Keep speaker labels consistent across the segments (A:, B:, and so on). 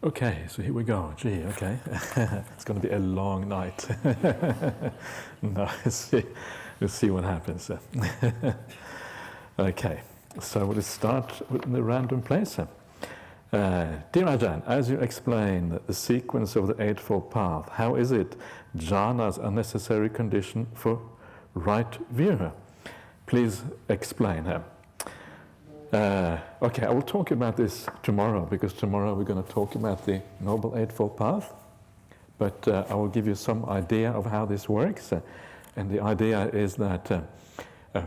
A: Okay, so here we go. Gee, okay. It's going to be a long night. No, we'll see what happens. Okay, so we'll start in the random place. Dear Ajahn, as you explain the sequence of the Eightfold Path, how is it jhanas are necessary condition for right view? Please explain. Okay, I will talk about this tomorrow, because tomorrow we're going to talk about the Noble Eightfold Path. But I will give you some idea of how this works. And the idea is that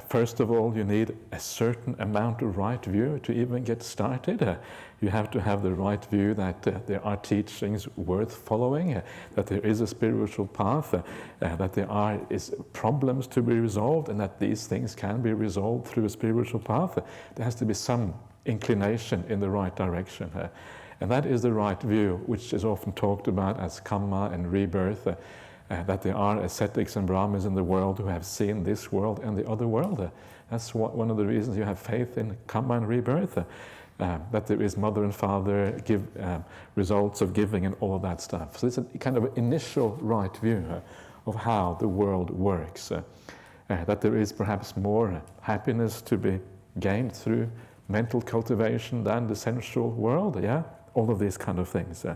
A: first of all, you need a certain amount of right view to even get started. You have to have the right view that there are teachings worth following, that there is a spiritual path, that there is problems to be resolved, and that these things can be resolved through a spiritual path. There has to be some inclination in the right direction. And that is the right view, which is often talked about as karma and rebirth. That there are ascetics and brahmins in the world who have seen this world and the other world. That's one of the reasons you have faith in karma and rebirth, that there is mother and father, results of giving and all of that stuff. So it's a kind of initial right view of how the world works, that there is perhaps more happiness to be gained through mental cultivation than the sensual world, yeah? All of these kind of things.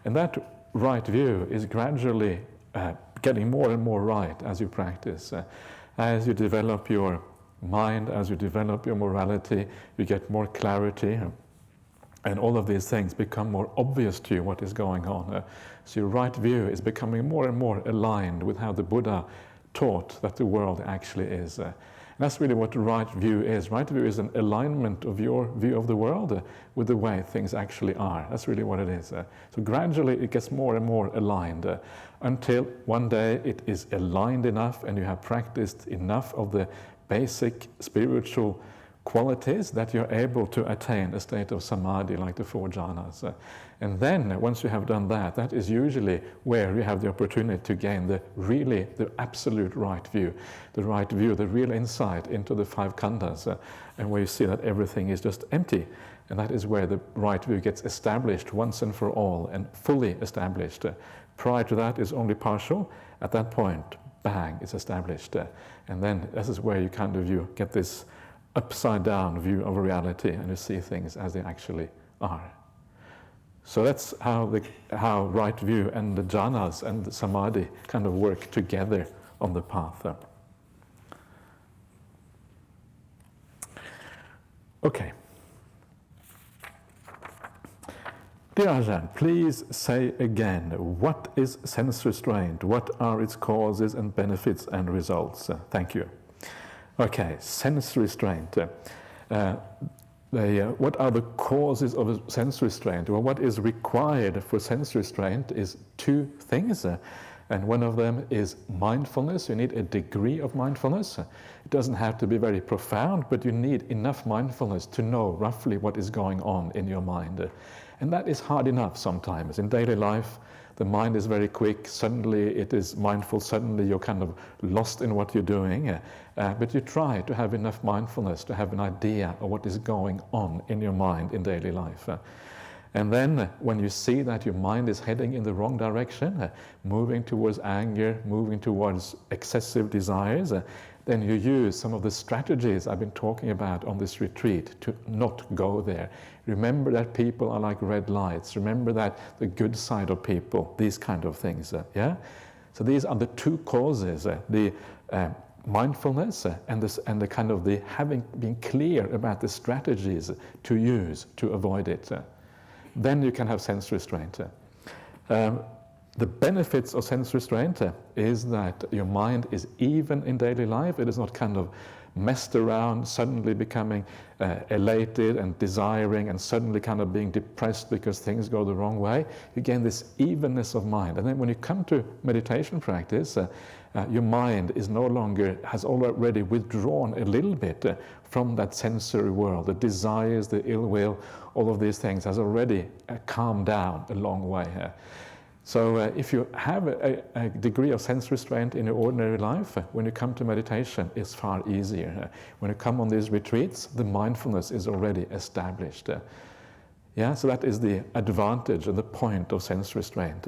A: And that right view is gradually getting more and more right as you practice. As you develop your mind, as you develop your morality, you get more clarity, and all of these things become more obvious to you what is going on. So your right view is becoming more and more aligned with how the Buddha taught that the world actually is. And that's really what the right view is. Right view is an alignment of your view of the world with the way things actually are. That's really what it is. So gradually it gets more and more aligned until one day it is aligned enough and you have practiced enough of the basic spiritual qualities that you're able to attain a state of samadhi like the four jhanas. And then once you have done that, that is usually where you have the opportunity to gain the absolute right view, the real insight into the five khandhas, and where you see that everything is just empty. And that is where the right view gets established once and for all and fully established. Prior to that is only partial. At that point, bang, it's established. And then this is where you get this upside down view of reality and you see things as they actually are. So that's how right view and the jhanas and the samadhi kind of work together on the path. Okay. Dear Ajahn, please say again, what is sense restraint? What are its causes and benefits and results? Thank you. Okay, sense restraint. What are the causes of a sense restraint? Well, what is required for sense restraint is two things, and one of them is mindfulness. You need a degree of mindfulness. It doesn't have to be very profound, but you need enough mindfulness to know roughly what is going on in your mind. And that is hard enough sometimes. In daily life, the mind is very quick, suddenly it is mindful, suddenly you're kind of lost in what you're doing. But you try to have enough mindfulness to have an idea of what is going on in your mind in daily life. And then when you see that your mind is heading in the wrong direction, moving towards anger, moving towards excessive desires, then you use some of the strategies I've been talking about on this retreat to not go there. Remember that people are like red lights. Remember that the good side of people, these kind of things. Yeah. So these are the two causes: the mindfulness and the kind of the having been clear about the strategies to use to avoid it. Then you can have sense restraint. The benefits of sense restraint is that your mind is even in daily life. It is not kind of messed around, suddenly becoming elated and desiring and suddenly kind of being depressed because things go the wrong way. You gain this evenness of mind. And then when you come to meditation practice, your mind is has already withdrawn a little bit from that sensory world. The desires, the ill will, all of these things has already calmed down a long way. So if you have a degree of sense restraint in your ordinary life, when you come to meditation, it's far easier. When you come on these retreats, the mindfulness is already established. Yeah, so that is the advantage and the point of sense restraint.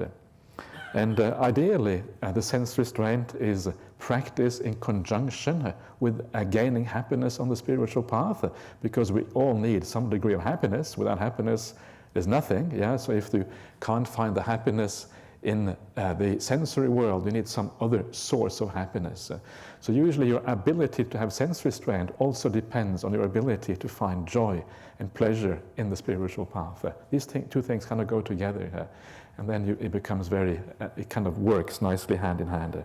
A: And ideally, the sense restraint is practice in conjunction with gaining happiness on the spiritual path, because we all need some degree of happiness. Without happiness, there's nothing. Yeah, so if you can't find the happiness in the sensory world, you need some other source of happiness. So usually your ability to have sense restraint also depends on your ability to find joy and pleasure in the spiritual path. These two things kind of go together, and then it becomes very, it kind of works nicely hand in hand.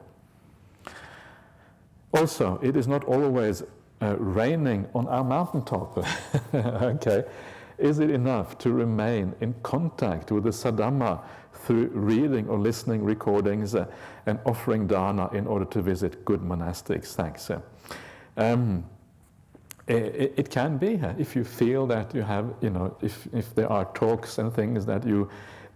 A: Also, it is not always raining on our mountaintop. Okay, is it enough to remain in contact with the Saddhamma through reading or listening recordings and offering dana in order to visit good monastics? Thanks. It can be, if you feel that you have, if there are talks and things that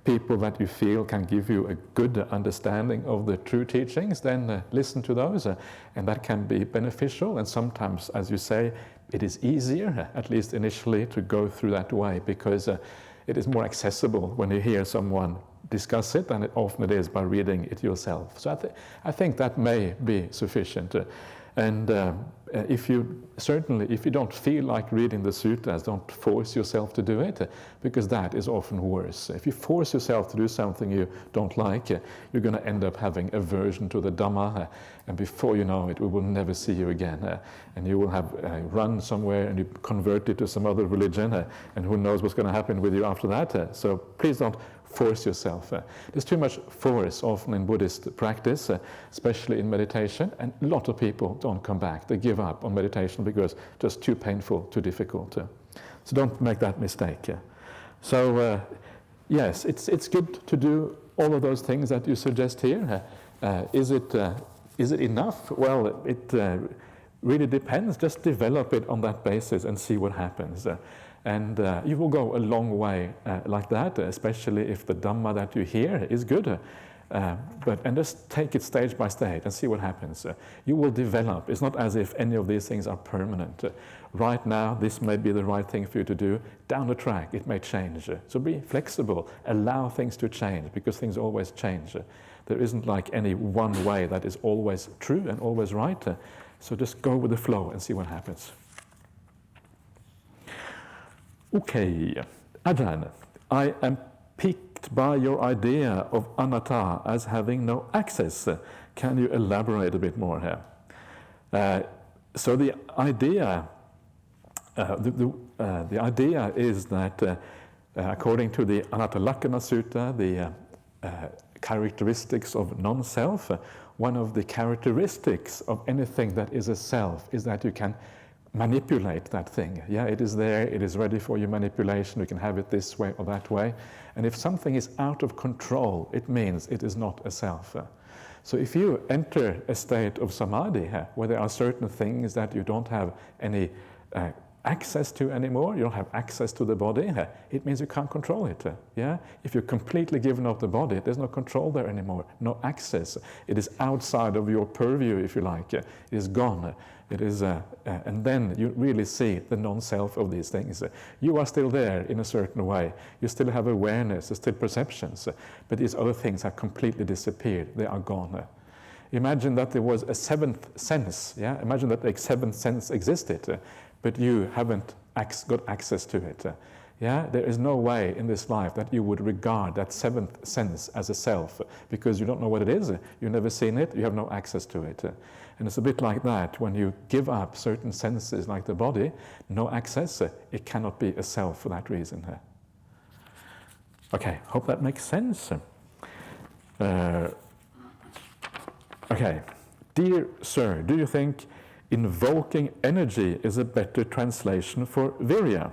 A: people that you feel can give you a good understanding of the true teachings, then listen to those, and that can be beneficial. And sometimes, as you say, it is easier, at least initially, to go through that way, because it is more accessible when you hear someone discuss it than it often is by reading it yourself. So I think that may be sufficient. And if you don't feel like reading the suttas, don't force yourself to do it, because that is often worse. If you force yourself to do something you don't like, you're going to end up having aversion to the Dhamma, and before you know it, we will never see you again. And you will have run somewhere and you convert it to some other religion, and who knows what's going to happen with you after that. So please don't force yourself. There's too much force often in Buddhist practice, especially in meditation, and a lot of people don't come back. They give up on meditation because it's just too painful, too difficult. So don't make that mistake. So yes, it's good to do all of those things that you suggest here. Is it enough? Well, it really depends. Just develop it on that basis and see what happens. And you will go a long way like that, especially if the Dhamma that you hear is good. And just take it stage by stage and see what happens. You will develop. It's not as if any of these things are permanent. Right now, this may be the right thing for you to do. Down the track, it may change. So be flexible. Allow things to change, because things always change. There isn't like any one way that is always true and always right. So just go with the flow and see what happens. Okay, Ajahn, I am piqued by your idea of anatta as having no access. Can you elaborate a bit more here? So the idea, the idea is that according to the Anatta-lakkhana Sutta, the characteristics of non-self, one of the characteristics of anything that is a self is that you can manipulate that thing. Yeah, it is there, it is ready for your manipulation, you can have it this way or that way. And if something is out of control, it means it is not a self. So if you enter a state of samadhi where there are certain things that you don't have any access to anymore, you don't have access to the body, it means you can't control it. Yeah? If you're completely given up the body, there's no control there anymore, no access. It is outside of your purview, if you like. It is gone. It is, and then you really see the non-self of these things. You are still there in a certain way. You still have awareness, there's still perceptions, but these other things have completely disappeared. They are gone. Imagine that there was a seventh sense. Yeah? Imagine that the seventh sense existed, but you haven't got access to it. Yeah? There is no way in this life that you would regard that seventh sense as a self, because you don't know what it is, you've never seen it, you have no access to it. And it's a bit like that. When you give up certain senses like the body, no access, it cannot be a self for that reason. Okay, hope that makes sense. Okay, dear sir, do you think invoking energy is a better translation for virya?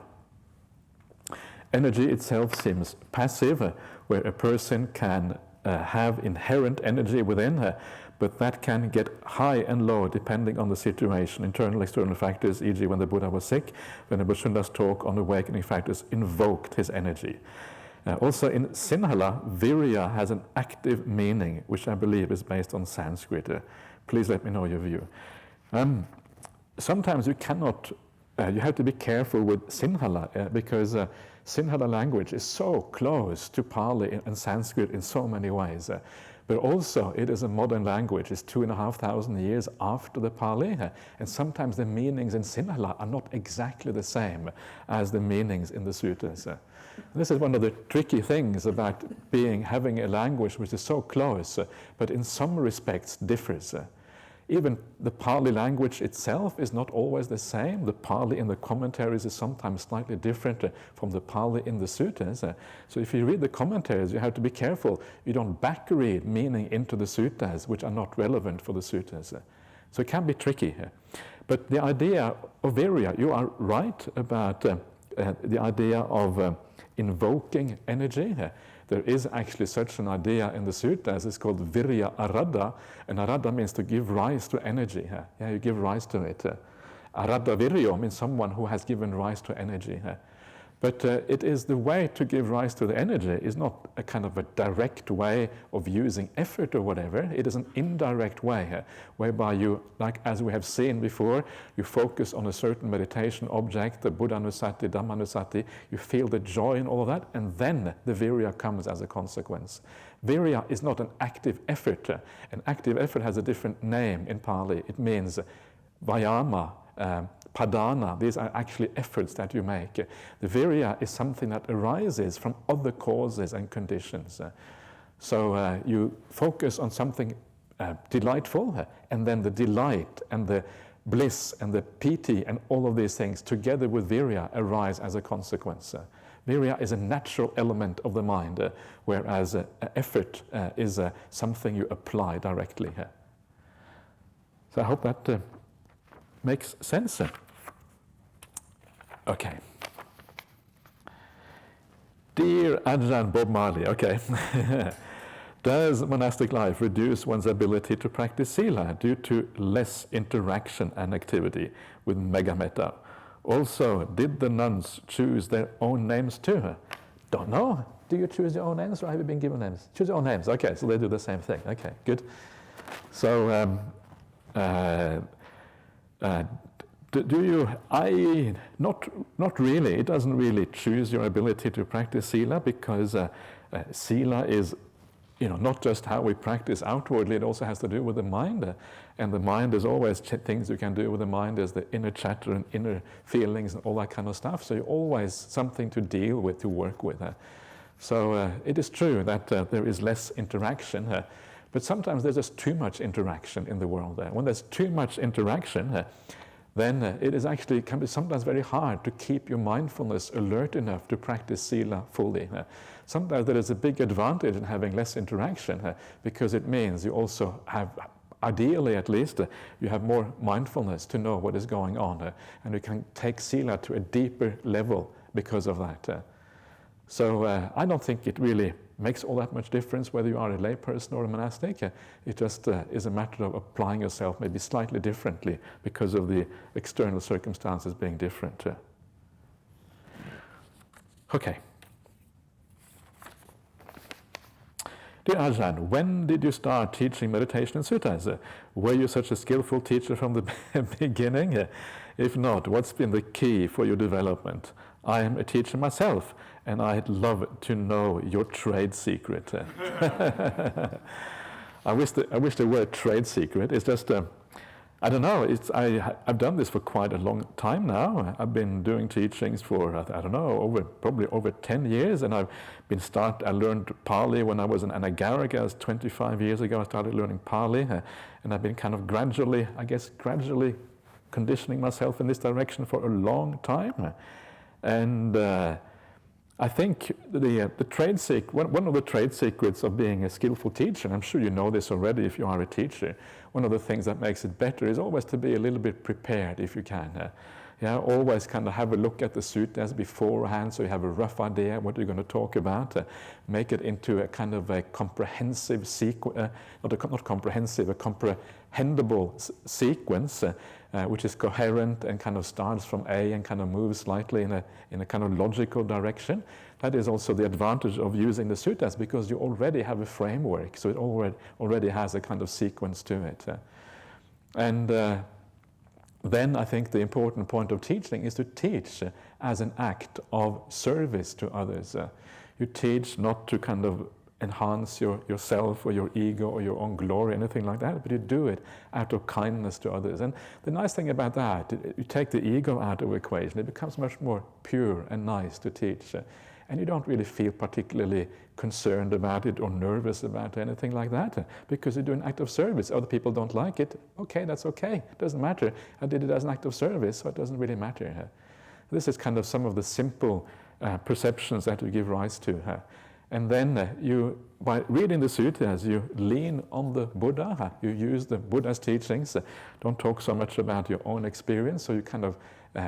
A: Energy itself seems passive, where a person can have inherent energy within her, but that can get high and low depending on the situation, internal, external factors, e.g. when the Buddha was sick, when the Bhashunda's talk on awakening factors invoked his energy. Also in Sinhala, virya has an active meaning, which I believe is based on Sanskrit. Please let me know your view. Sometimes you cannot you have to be careful with Sinhala because Sinhala language is so close to Pali and Sanskrit in so many ways. But also it is a modern language. It's 2,500 years after the Pali, and sometimes the meanings in Sinhala are not exactly the same as the meanings in the sutras. This is one of the tricky things about having a language which is so close, but in some respects differs. Even the Pali language itself is not always the same. The Pali in the commentaries is sometimes slightly different from the Pali in the sutras. So if you read the commentaries, you have to be careful. You don't back-read meaning into the sutras, which are not relevant for the sutras. So it can be tricky. But the idea of virya, you are right about the idea of invoking energy. There is actually such an idea in the sutras. It's called virya aradha, and aradha means to give rise to energy. Yeah, you give rise to it. Aradha viryo means someone who has given rise to energy. But it is the way to give rise to the energy is not a kind of a direct way of using effort or whatever. It is an indirect way whereby you, like as we have seen before, you focus on a certain meditation object, the Buddhanusati, Dhammanusati, you feel the joy in all of that, and then the virya comes as a consequence. Virya is not an active effort. An active effort has a different name in Pali. It means vayama, padana. These are actually efforts that you make. The virya is something that arises from other causes and conditions. So you focus on something delightful, and then the delight and the bliss and the piti and all of these things together with virya arise as a consequence. Virya is a natural element of the mind, whereas effort is something you apply directly. So I hope that makes sense. Okay. Dear Ajahn Brahmali, okay. Does monastic life reduce one's ability to practice sila due to less interaction and activity with Megametta? Also, did the nuns choose their own names too? Don't know. Do you choose your own names or have you been given names? Choose your own names. Okay, so they do the same thing. Okay, good. So, do you? Not really. It doesn't really choose your ability to practice sila because sila is, not just how we practice outwardly. It also has to do with the mind, and the mind is always things you can do with the mind. There's the inner chatter and inner feelings and all that kind of stuff. So you're always something to deal with, to work with. So it is true that there is less interaction. But sometimes there's just too much interaction in the world. When there's too much interaction, then it can be sometimes very hard to keep your mindfulness alert enough to practice sila fully. Sometimes there is a big advantage in having less interaction because it means you also have, ideally at least, you have more mindfulness to know what is going on, and you can take sila to a deeper level because of that. So I don't think it really makes all that much difference whether you are a layperson or a monastic. It just is a matter of applying yourself maybe slightly differently because of the external circumstances being different. Okay. Dear Ajahn, when did you start teaching meditation and suttas? Were you such a skillful teacher from the beginning? If not, what's been the key for your development? I am a teacher myself, and I'd love to know your trade secret. I wish the word trade secret is just, I don't know, I've done this for quite a long time now. I've been doing teachings for, I don't know, probably over 10 years, and I learned Pali when I was an Anagarika. 25 years ago I started learning Pali, and I've been kind of gradually conditioning myself in this direction for a long time. And I think the trade one of the trade secrets of being a skillful teacher, and I'm sure you know this already if you are a teacher, one of the things that makes it better is always to be a little bit prepared if you can. Always kind of have a look at the sutras beforehand so you have a rough idea what you're going to talk about. Make it into a kind of a comprehensive sequence, not comprehensive, a comprehensible sequence, which is coherent and kind of starts from A and kind of moves slightly in a kind of logical direction. That is also the advantage of using the suttas because you already have a framework, so it already has a kind of sequence to it. then I think the important point of teaching is to teach as an act of service to others. You teach not to kind of enhance yourself or your ego or your own glory, anything like that, but you do it out of kindness to others. And the nice thing about that, you take the ego out of the equation, it becomes much more pure and nice to teach. And you don't really feel particularly concerned about it or nervous about anything like that, because you do an act of service. Other people don't like it, okay, that's okay, it doesn't matter. I did it as an act of service, so it doesn't really matter. This is kind of some of the simple perceptions that you give rise to. And then you, by reading the sutras, you lean on the Buddha, you use the Buddha's teachings, don't talk so much about your own experience, so you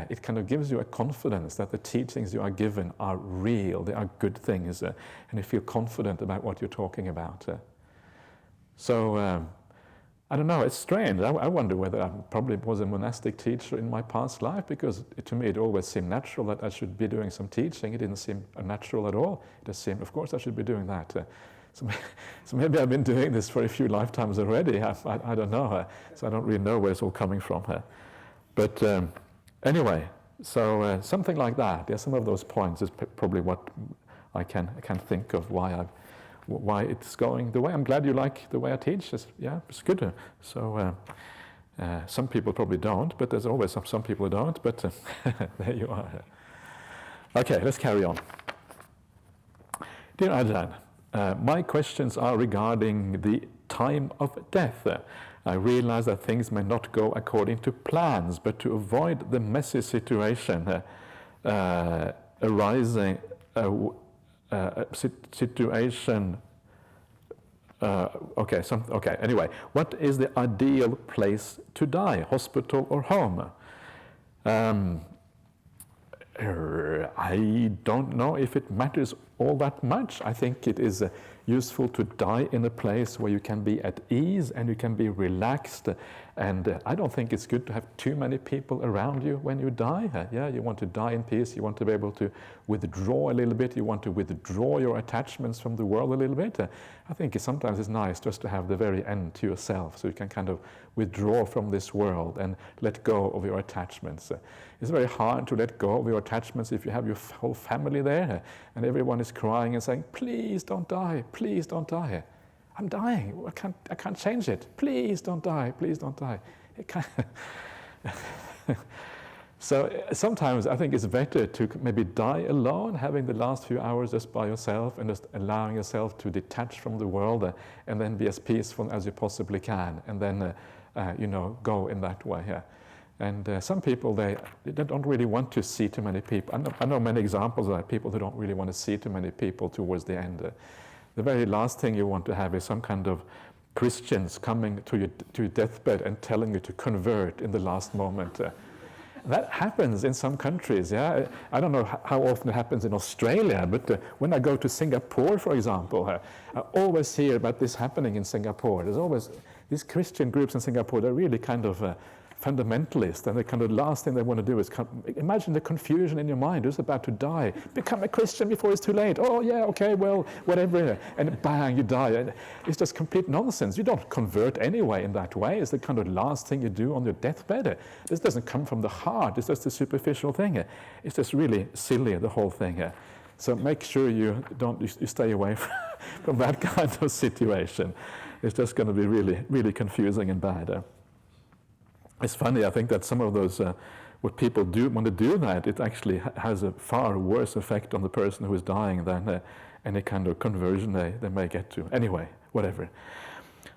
A: it kind of gives you a confidence that the teachings you are given are real, they are good things, and you feel confident about what you're talking about. So, I don't know, it's strange. I wonder whether I probably was a monastic teacher in my past life, because to me it always seemed natural that I should be doing some teaching. It didn't seem unnatural at all. It just seemed, of course, I should be doing that. So maybe I've been doing this for a few lifetimes already. I don't know. So I don't really know where it's all coming from. But anyway, so something like that. Yeah, some of those points is probably what I can think of why it's going the way. I'm glad you like the way I teach. It's good. So some people probably don't, but there's always some people who don't, but there you are. Okay, let's carry on. Dear Ajahn, my questions are regarding the time of death. I realize that things may not go according to plans, but to avoid the messy situation arising situation. Anyway, what is the ideal place to die, hospital or home? I don't know if it matters all that much. I think it is useful to die in a place where you can be at ease and you can be relaxed. And I don't think it's good to have too many people around you when you die. You want to die in peace. You want to be able to withdraw a little bit. You want to withdraw your attachments from the world a little bit. I think sometimes it's nice just to have the very end to yourself, so you can kind of withdraw from this world and let go of your attachments. It's very hard to let go of your attachments if you have your whole family there and everyone is crying and saying, please don't die, please don't die. I'm dying, I can't change it. Please don't die, please don't die. So sometimes I think it's better to maybe die alone, having the last few hours just by yourself and just allowing yourself to detach from the world and then be as peaceful as you possibly can, and then go in that way. And some people, they don't really want to see too many people. I know many examples of people who don't really want to see too many people towards the end. The very last thing you want to have is some kind of Christians coming to your deathbed and telling you to convert in the last moment. That happens in some countries, I don't know how often it happens in Australia, but when I go to Singapore, for example, I always hear about this happening in Singapore. There's always these Christian groups in Singapore, they're really kind of fundamentalist, and the kind of last thing they want to do is imagine the confusion in your mind. Who's about to die? Become a Christian before it's too late. Oh yeah, okay, well, whatever. And bang, you die. It's just complete nonsense. You don't convert anyway in that way. It's the kind of last thing you do on your deathbed. This doesn't come from the heart. It's just a superficial thing. It's just really silly, the whole thing. So make sure you stay away from that kind of situation. It's just going to be really, really confusing and bad. It's funny, I think that some of those, what people do want to do that, it actually has a far worse effect on the person who is dying than any kind of conversion they may get to. Anyway, whatever.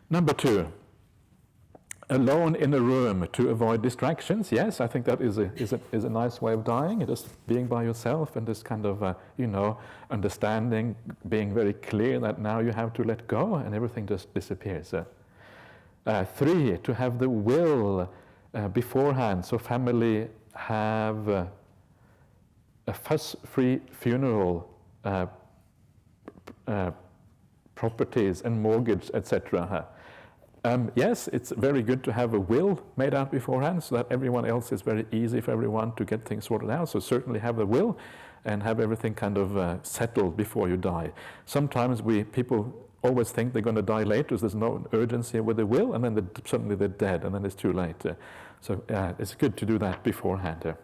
A: Number 2, alone in a room to avoid distractions. Yes, I think that is a nice way of dying, just being by yourself and this kind of, understanding, being very clear that now you have to let go and everything just disappears. 3, to have the will beforehand, so family have a fuss-free funeral, properties and mortgage, etc. Yes, it's very good to have a will made out beforehand, so that everyone else is very easy for everyone to get things sorted out. So certainly have the will and have everything kind of settled before you die. Sometimes people always think they're going to die later, so there's no urgency with the will, and then suddenly they're dead, and then it's too late. So it's good to do that beforehand.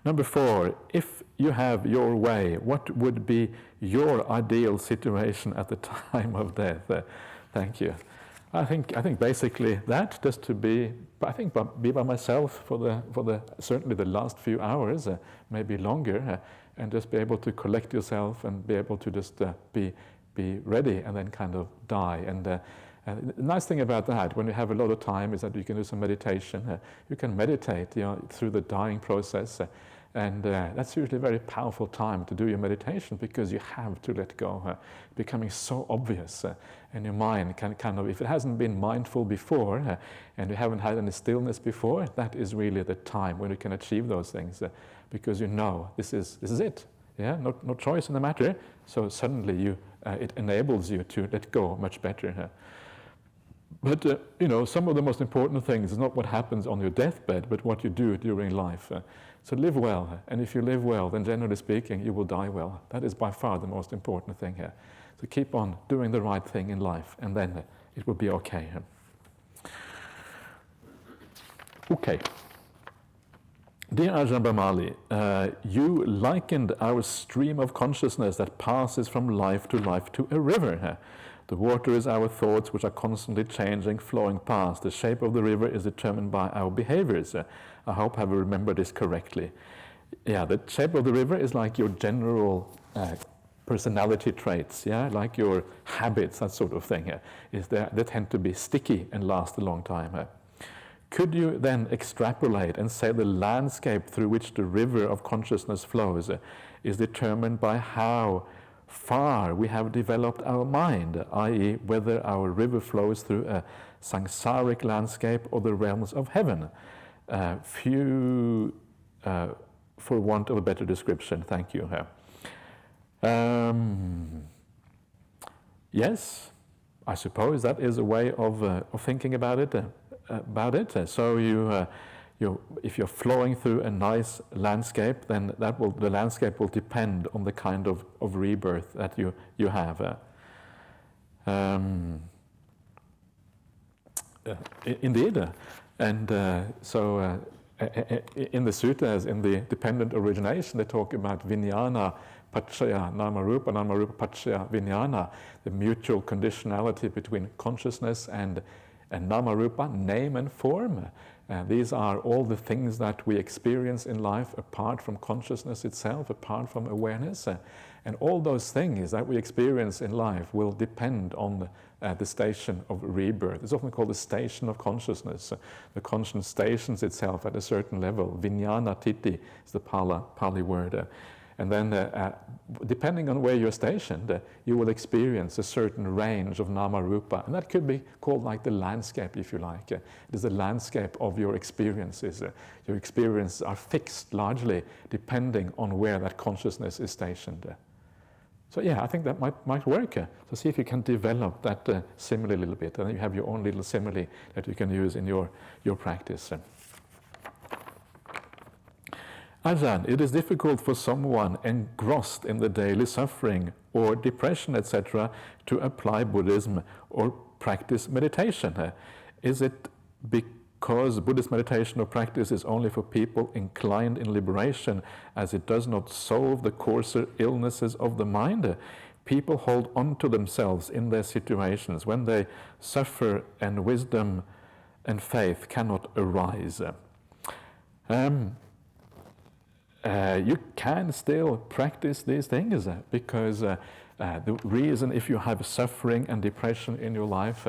A: Number 4, if you have your way, what would be your ideal situation at the time of death? Thank you. I think basically that, just to be by myself for the certainly the last few hours, maybe longer, and just be able to collect yourself and be able to just be ready and then kind of die. And the nice thing about that, when you have a lot of time, is that you can do some meditation. You can meditate, through the dying process. And that's usually a very powerful time to do your meditation, because you have to let go. Becoming so obvious, and your mind can kind of, if it hasn't been mindful before, and you haven't had any stillness before, that is really the time when you can achieve those things, because this is it. Yeah, no choice in the matter. So suddenly it enables you to let go much better. But some of the most important things is not what happens on your deathbed, but what you do during life. So live well, and if you live well, then generally speaking, you will die well. That is by far the most important thing here. So keep on doing the right thing in life, and then it will be okay. Okay. Dear Ajahn Brahmali, you likened our stream of consciousness that passes from life to a river. The water is our thoughts, which are constantly changing, flowing past. The shape of the river is determined by our behaviors. I hope I have remembered this correctly. Yeah, the shape of the river is like your general personality traits, like your habits, that sort of thing. They tend to be sticky and last a long time. Could you then extrapolate and say the landscape through which the river of consciousness flows is determined by how far we have developed our mind, i.e. whether our river flows through a samsaric landscape or the realms of heaven? For want of a better description, thank you. Yes, I suppose that is a way of thinking about it. So if you're flowing through a nice landscape, then the landscape will depend on the kind of rebirth that you have. Indeed, and so in the suttas, in the dependent origination, they talk about vijnana pacchaya namarupa, namarupa pacchaya vijnana, the mutual conditionality between consciousness and namarupa, name and form. These are all the things that we experience in life apart from consciousness itself, apart from awareness. And all those things that we experience in life will depend on the station of rebirth. It's often called the station of consciousness. The conscience stations itself at a certain level. Vijnana titi is the Pali word. And then, depending on where you're stationed, you will experience a certain range of nama-rupa. And that could be called like the landscape, if you like. It is the landscape of your experiences. Your experiences are fixed largely depending on where that consciousness is stationed. So yeah, I think that might work. So see if you can develop that simile a little bit. And then you have your own little simile that you can use in your practice. Ajahn, it is difficult for someone engrossed in the daily suffering or depression, etc., to apply Buddhism or practice meditation. Is it because Buddhist meditation or practice is only for people inclined in liberation, as it does not solve the coarser illnesses of the mind? People hold on to themselves in their situations when they suffer and wisdom and faith cannot arise. You can still practice these things because the reason if you have suffering and depression in your life,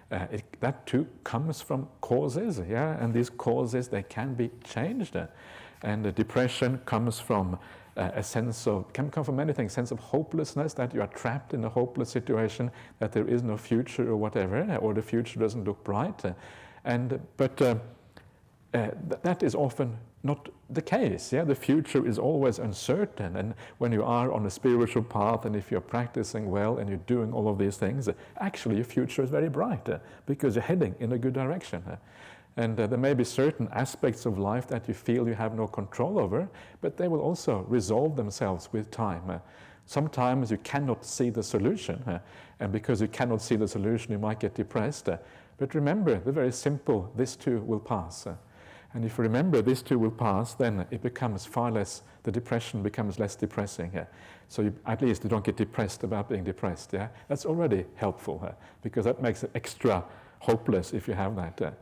A: that too comes from causes, and these causes, they can be changed. And the depression comes from a sense of, can come from many things, sense of hopelessness, that you are trapped in a hopeless situation, that there is no future or whatever, or the future doesn't look bright. But that is often not the case. The future is always uncertain, and when you are on a spiritual path and if you're practicing well and you're doing all of these things, actually your future is very bright because you're heading in a good direction. And there may be certain aspects of life that you feel you have no control over, but they will also resolve themselves with time. Sometimes you cannot see the solution, and because you cannot see the solution, you might get depressed. But remember, the very simple, this too will pass. And if you remember this too will pass, then it becomes far less, the depression becomes less depressing. So at least you don't get depressed about being depressed. That's already helpful, because that makes it extra hopeless if you have that.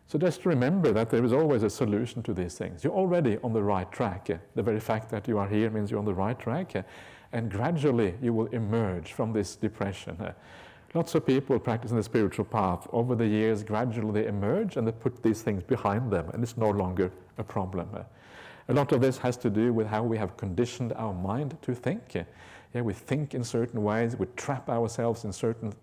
A: So just remember that there is always a solution to these things. You're already on the right track. The very fact that you are here means you're on the right track. And gradually you will emerge from this depression. Lots of people practicing the spiritual path over the years, gradually they emerge and they put these things behind them, and it's no longer a problem. A lot of this has to do with how we have conditioned our mind to think. We think in certain ways, we trap ourselves in certain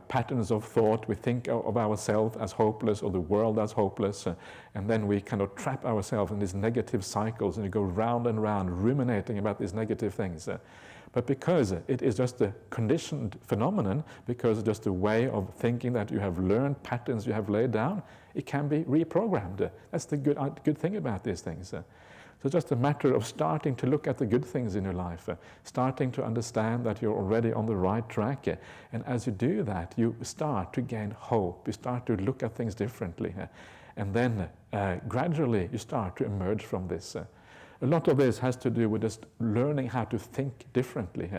A: patterns of thought. We think of ourselves as hopeless or the world as hopeless, and then we kind of trap ourselves in these negative cycles, and you go round and round ruminating about these negative things. But because it is just a conditioned phenomenon, because it's just a way of thinking that you have learned, patterns you have laid down, it can be reprogrammed. That's the good thing about these things. So it's just a matter of starting to look at the good things in your life, starting to understand that you're already on the right track. And as you do that, you start to gain hope, you start to look at things differently. And then gradually you start to emerge from this. A lot of this has to do with just learning how to think differently,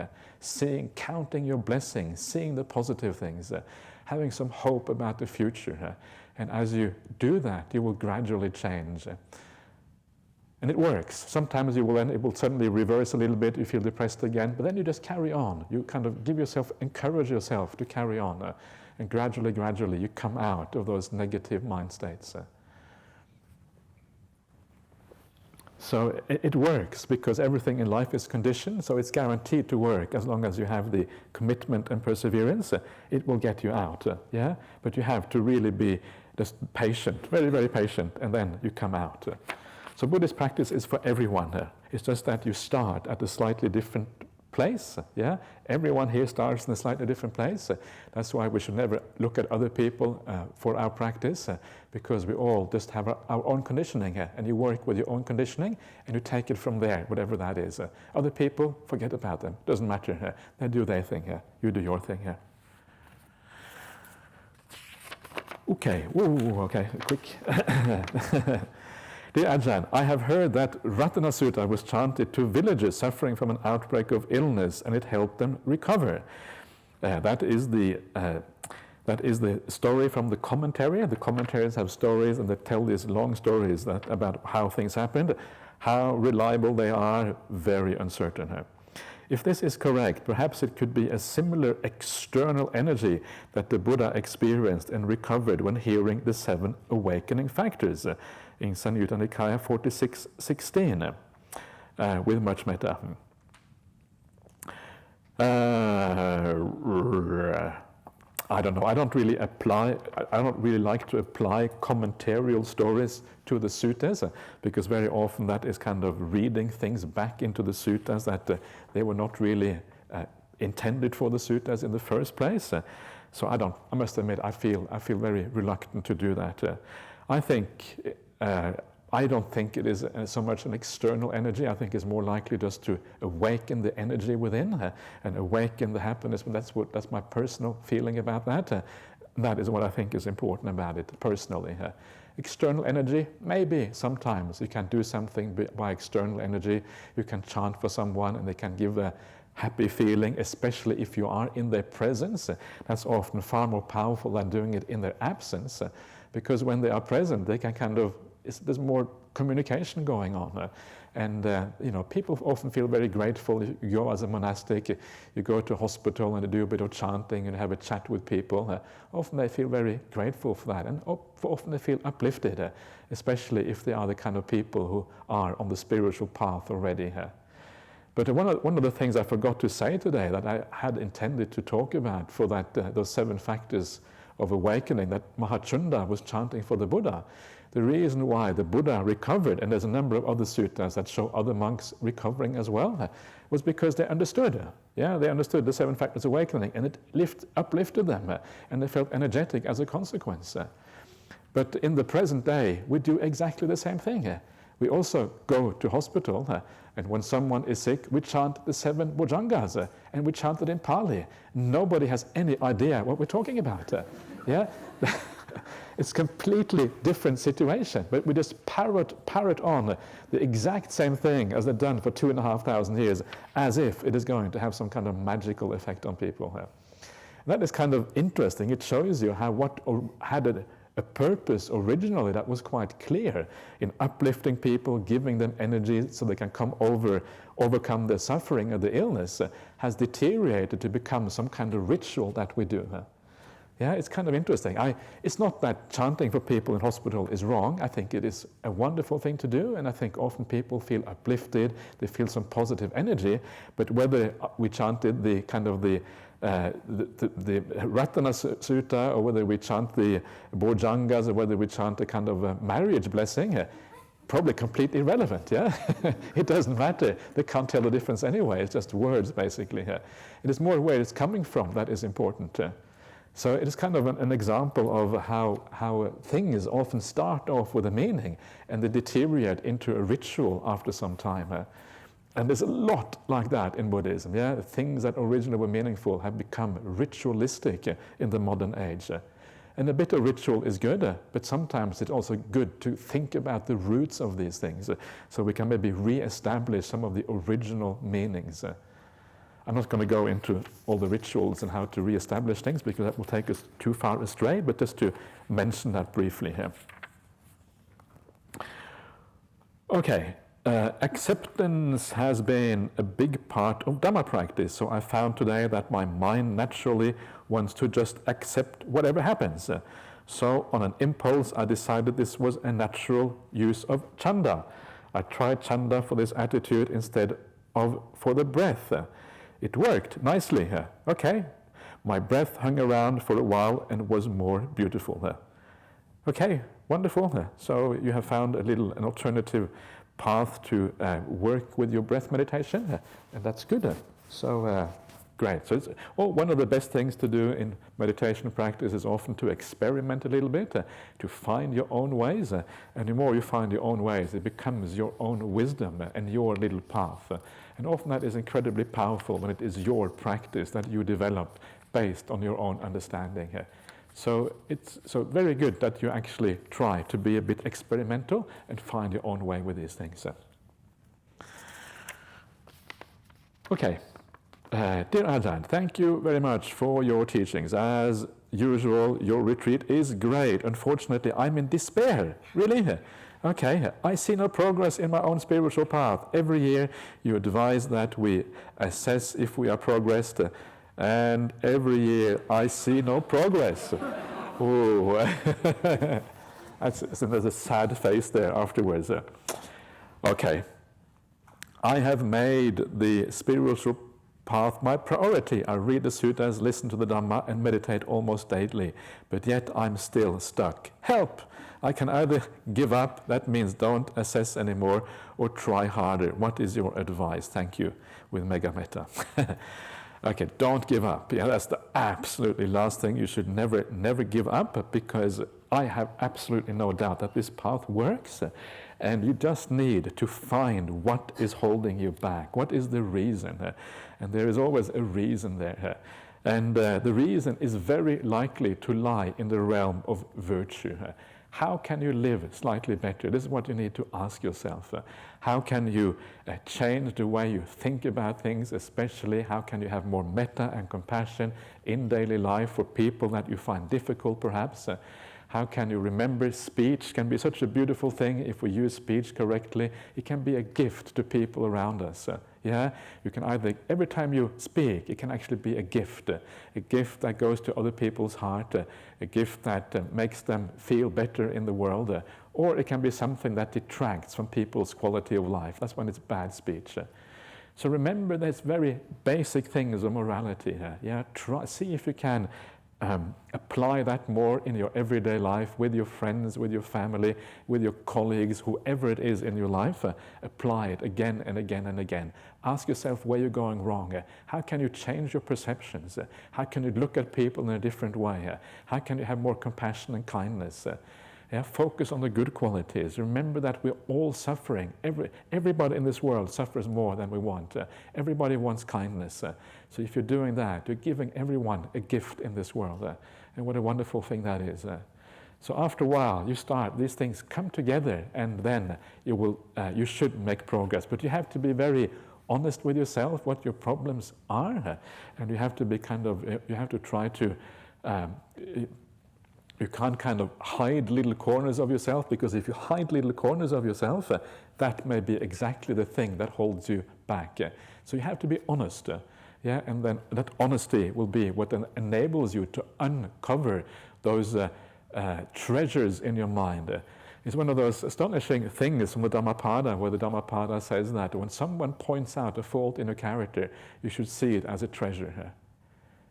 A: counting your blessings, seeing the positive things, having some hope about the future. And as you do that, you will gradually change. And it works. Sometimes it will suddenly reverse a little bit, you feel depressed again, but then you just carry on. You kind of encourage yourself to carry on. And gradually you come out of those negative mind states. So it works because everything in life is conditioned, so it's guaranteed to work as long as you have the commitment and perseverance. It will get you out, But you have to really be just patient, very, very patient, and then you come out. So Buddhist practice is for everyone. It's just that you start at a slightly different place. Everyone here starts in a slightly different place. That's why we should never look at other people for our practice, because we all just have our own conditioning, and you work with your own conditioning and you take it from there, whatever that is. Other people, forget about them. Doesn't matter. They do their thing. You do your thing. Okay. Okay. Quick. Dear Ajahn, I have heard that Ratana Sutta was chanted to villagers suffering from an outbreak of illness, and it helped them recover. That is the story from the commentary. The commentaries have stories, and they tell these long stories about how things happened. How reliable they are, very uncertain. If this is correct, perhaps it could be a similar external energy that the Buddha experienced and recovered when hearing the 7 awakening factors in Samyutta Nikaya 46:16, with much metta. I don't know. I don't really like to apply commentarial stories to the suttas, because very often that is kind of reading things back into the suttas that they were not really intended for the suttas in the first place. So I must admit, I feel very reluctant to do that. I don't think it is so much an external energy. I think it's more likely just to awaken the energy within and awaken the happiness. That's my personal feeling about that. That is what I think is important about it personally. External energy, maybe sometimes you can do something by external energy. You can chant for someone and they can give a happy feeling, especially if you are in their presence. That's often far more powerful than doing it in their absence, because when they are present, they can there's more communication going on. People often feel very grateful. You go as a monastic, you go to a hospital and you do a bit of chanting and have a chat with people. Often they feel very grateful for that, and often they feel uplifted, especially if they are the kind of people who are on the spiritual path already. But one of the things I forgot to say today that I had intended to talk about for those 7 factors of awakening that Mahachunda was chanting for the Buddha. The reason why the Buddha recovered, and there's a number of other suttas that show other monks recovering as well, was because they understood. They understood the 7 factors of awakening, and it uplifted them, and they felt energetic as a consequence. But in the present day, we do exactly the same thing. We also go to hospital, and when someone is sick, we chant the 7 Bhujangas, and we chant it in Pali. Nobody has any idea what we're talking about. Yeah, it's a completely different situation, but we just parrot on the exact same thing as they've done for 2,500 years, as if it is going to have some kind of magical effect on people. That is kind of interesting. It shows you how what had a purpose originally that was quite clear in uplifting people, giving them energy so they can overcome the suffering of the illness, has deteriorated to become some kind of ritual that we do. Yeah, it's kind of interesting. It's not that chanting for people in hospital is wrong. I think it is a wonderful thing to do, and I think often people feel uplifted, they feel some positive energy, but whether we chanted the kind of the Ratana Sutta, or whether we chant the Bhujangas, or whether we chant a kind of a marriage blessing, probably completely irrelevant, yeah? It doesn't matter. They can't tell the difference anyway. It's just words, basically. It is more where it's coming from that is important. So it is kind of an example of how things often start off with a meaning and they deteriorate into a ritual after some time. And there's a lot like that in Buddhism. Yeah? Things that originally were meaningful have become ritualistic in the modern age. And a bit of ritual is good, but sometimes it's also good to think about the roots of these things so we can maybe re-establish some of the original meanings. I'm not going to go into all the rituals and how to re-establish things because that will take us too far astray, but just to mention that briefly here. Okay, acceptance has been a big part of Dhamma practice, so I found today that my mind naturally wants to just accept whatever happens. So on an impulse, I decided this was a natural use of chanda. I tried chanda for this attitude instead of for the breath. It worked nicely. Okay, my breath hung around for a while and was more beautiful. Okay, wonderful. So you have found an alternative path to work with your breath meditation, and that's good. So great. So one of the best things to do in meditation practice is often to experiment a little bit, to find your own ways, and the more you find your own ways, it becomes your own wisdom and your little path. And often that is incredibly powerful when it is your practice that you develop based on your own understanding. So it's very good that you actually try to be a bit experimental and find your own way with these things. Okay. Dear Ajahn, thank you very much for your teachings. As usual, your retreat is great. Unfortunately, I'm in despair. Really? Okay, I see no progress in my own spiritual path. Every year you advise that we assess if we are progressed, and every year I see no progress. Oh, there's a sad face there afterwards. Okay, I have made the spiritual path my priority. I read the suttas, listen to the Dhamma, and meditate almost daily, but yet I'm still stuck. Help! I can either give up, that means don't assess anymore, or try harder. What is your advice? Thank you, with Mega Metta. Okay, don't give up. Yeah, that's the absolutely last thing. You should never give up, because I have absolutely no doubt that this path works, and you just need to find what is holding you back. What is the reason? And there is always a reason there. And the reason is very likely to lie in the realm of virtue. How can you live slightly better? This is what you need to ask yourself. How can you change the way you think about things, especially how can you have more metta and compassion in daily life for people that you find difficult perhaps? How can you remember speech can be such a beautiful thing if we use speech correctly. It can be a gift to people around us. Yeah, you can either, every time you speak, it can actually be a gift that goes to other people's heart, a gift that makes them feel better in the world, or it can be something that detracts from people's quality of life. That's when it's bad speech. So remember these very basic things of morality. Yeah, see if you can apply that more in your everyday life with your friends, with your family, with your colleagues, whoever it is in your life. Apply it again and again and again. Ask yourself where you're going wrong. How can you change your perceptions? How can you look at people in a different way? How can you have more compassion and kindness? Yeah, focus on the good qualities. Remember that we're all suffering. Everybody in this world suffers more than we want. Everybody wants kindness. So if you're doing that, you're giving everyone a gift in this world. And what a wonderful thing that is. So after a while, these things come together, and then you should make progress. But you have to be very honest with yourself, what your problems are. And you have to be you have to try to, you can't kind of hide little corners of yourself, because if you hide little corners of yourself, that may be exactly the thing that holds you back. So you have to be honest, and then that honesty will be what enables you to uncover those treasures in your mind. It's one of those astonishing things from the Dhammapada, where the Dhammapada says that when someone points out a fault in a character, you should see it as a treasure.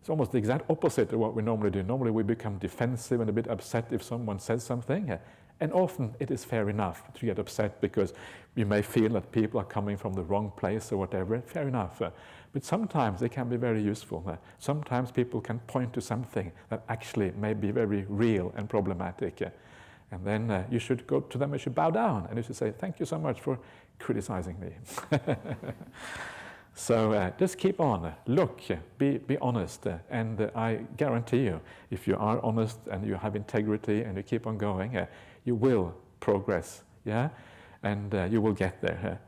A: It's almost the exact opposite of what we normally do. Normally we become defensive and a bit upset if someone says something. And often it is fair enough to get upset, because you may feel that people are coming from the wrong place or whatever. Fair enough. But sometimes they can be very useful. Sometimes people can point to something that actually may be very real and problematic. And then you should go to them, you should bow down, and you should say, thank you so much for criticizing me. So just keep on, look, be honest, and I guarantee you, if you are honest and you have integrity and you keep on going, you will progress, and you will get there.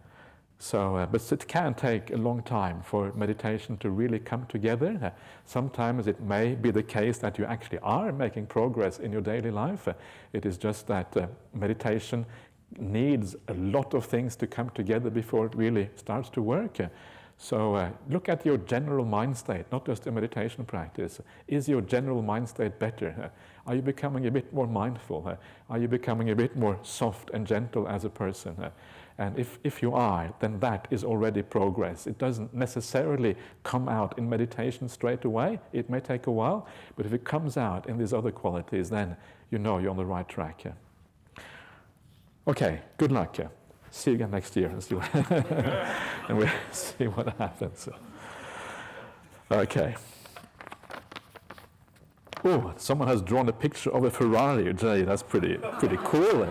A: So, but it can take a long time for meditation to really come together. Sometimes it may be the case that you actually are making progress in your daily life. It is just that meditation needs a lot of things to come together before it really starts to work. So look at your general mind state, not just a meditation practice. Is your general mind state better? Are you becoming a bit more mindful? Are you becoming a bit more soft and gentle as a person? And if you are, then that is already progress. It doesn't necessarily come out in meditation straight away. It may take a while, but if it comes out in these other qualities, then you know you're on the right track. Okay, good luck. See you again next year and and we'll see what happens. Okay. Oh, someone has drawn a picture of a Ferrari, Jay. That's pretty cool.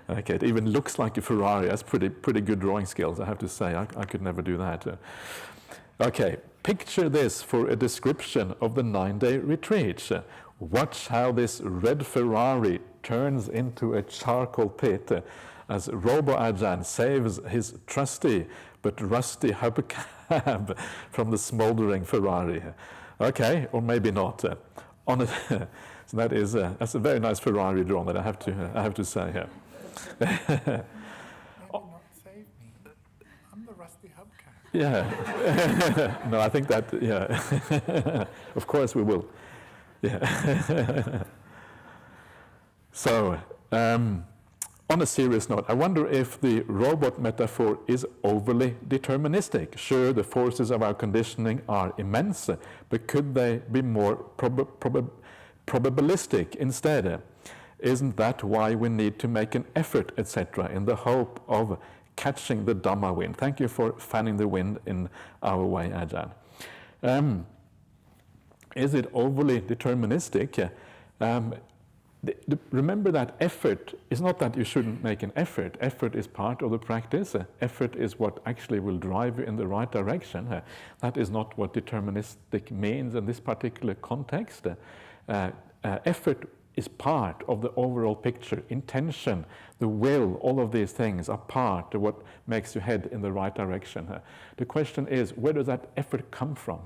A: Okay, it even looks like a Ferrari. That's pretty good drawing skills, I have to say. I could never do that. Okay, picture this for a description of the 9-day retreat. Watch how this red Ferrari turns into a charcoal pit as Robo-Ajahn saves his trusty but rusty hubcab from the smoldering Ferrari. Okay, or maybe not. So that's a very nice Ferrari drawn that I have to say here.
B: Maybe not save me. I'm the rusty hubcap.
A: Yeah. No, I think that, of course we will. Yeah. So, on a serious note, I wonder if the robot metaphor is overly deterministic. Sure, the forces of our conditioning are immense, but could they be more probabilistic instead? Isn't that why we need to make an effort, etc., in the hope of catching the Dhamma wind? Thank you for fanning the wind in our way, Ajahn. Is it overly deterministic? Remember that effort is not that you shouldn't make an effort. Effort is part of the practice. Effort is what actually will drive you in the right direction. That is not what deterministic means in this particular context. Effort is part of the overall picture. Intention, the will, all of these things are part of what makes you head in the right direction. The question is, where does that effort come from?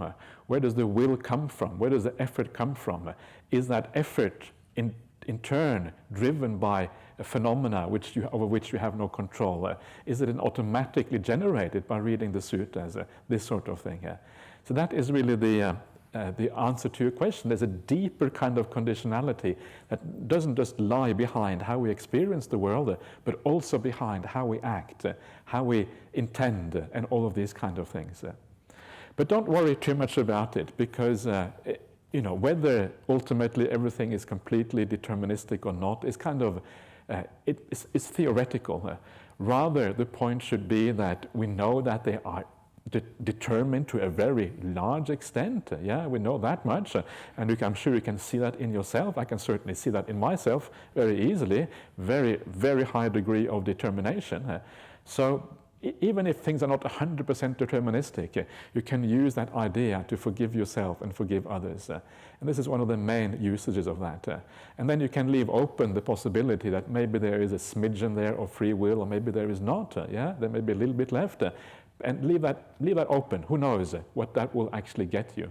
A: Where does the will come from? Where does the effort come from? Is that effort in turn driven by a phenomena over which you have no control? Is it automatically generated by reading the suttas? This sort of thing. So that is really the answer to your question. There's a deeper kind of conditionality that doesn't just lie behind how we experience the world, but also behind how we act, how we intend, and all of these kind of things. But don't worry too much about it, because whether ultimately everything is completely deterministic or not is kind of, it's theoretical. Rather, the point should be that we know that determined to a very large extent. Yeah, we know that much, and I'm sure you can see that in yourself. I can certainly see that in myself very easily. Very, very high degree of determination. So even if things are not 100% deterministic, you can use that idea to forgive yourself and forgive others. And this is one of the main usages of that. And then you can leave open the possibility that maybe there is a smidgen there of free will, or maybe there is not. Yeah, there may be a little bit left. And leave that open. Who knows what that will actually get you?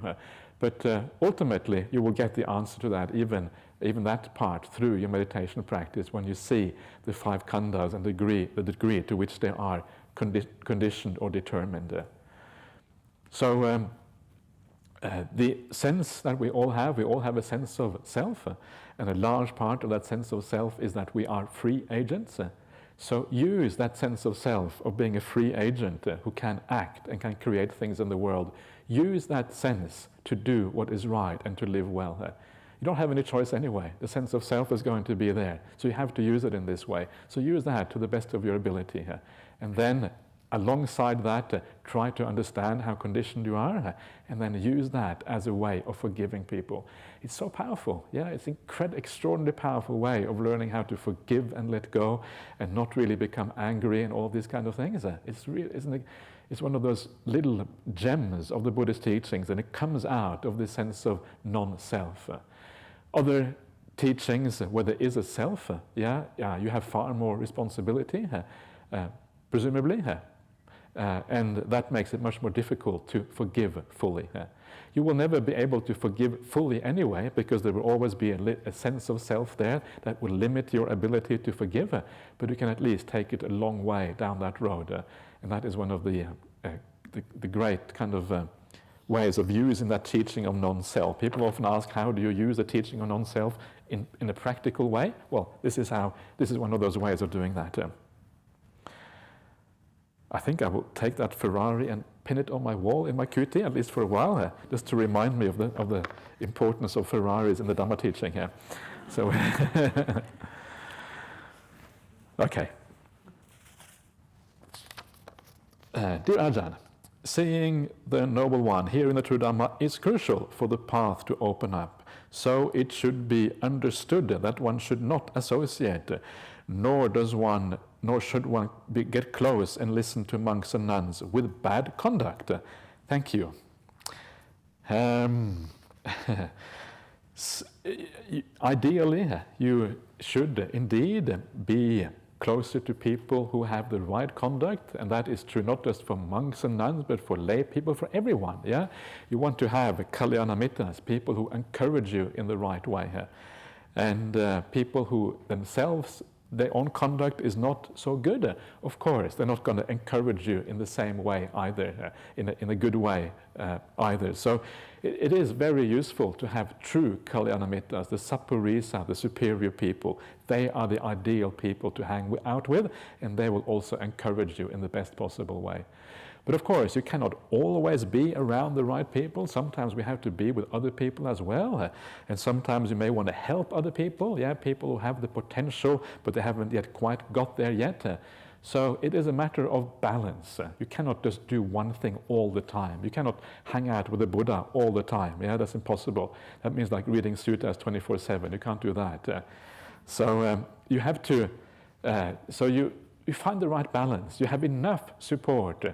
A: But ultimately, you will get the answer to that, even that part, through your meditation practice, when you see the 5 khandhas and the degree to which they are conditioned or determined. So the sense that we all have a sense of self, and a large part of that sense of self is that we are free agents. So use that sense of self, of being a free agent who can act and can create things in the world. Use that sense to do what is right and to live well. You don't have any choice anyway. The sense of self is going to be there. So you have to use it in this way. So use that to the best of your ability. And then alongside that, try to understand how conditioned you are, and then use that as a way of forgiving people. It's so powerful. Yeah, it's an extraordinarily powerful way of learning how to forgive and let go, and not really become angry and all these kind of things. It's really, isn't it? It's one of those little gems of the Buddhist teachings, and it comes out of this sense of non-self. Other teachings where there is a self, you have far more responsibility, presumably, and that makes it much more difficult to forgive fully. You will never be able to forgive fully anyway, because there will always be a sense of self there that will limit your ability to forgive, but you can at least take it a long way down that road, and that is one of the great kind of ways of using that teaching of non-self. People often ask, how do you use the teaching of non-self in a practical way? Well, this is one of those ways of doing that. I think I will take that Ferrari and pin it on my wall in my kuti, at least for a while, just to remind me of the importance of Ferraris in the Dhamma teaching here. So, okay. Dear Ajahn, seeing the Noble One here in the True Dhamma is crucial for the path to open up. So it should be understood that one should not associate, nor should one get close and listen to monks and nuns with bad conduct. Thank you. Ideally, you should indeed be closer to people who have the right conduct, and that is true not just for monks and nuns, but for lay people, for everyone. Yeah, you want to have kalyana mittas, people who encourage you in the right way, and people who themselves, their own conduct is not so good. Of course, they're not going to encourage you in the same way either, in a good way either. So it is very useful to have true kalyana mittas, the sappurisa, the superior people. They are the ideal people to hang out with, and they will also encourage you in the best possible way. But of course, you cannot always be around the right people. Sometimes we have to be with other people as well. And sometimes you may want to help other people, people who have the potential, but they haven't yet quite got there yet. So it is a matter of balance. You cannot just do one thing all the time. You cannot hang out with the Buddha all the time. That's impossible. That means like reading suttas 24/7. You can't do that. So you have to, so you find the right balance. You have enough support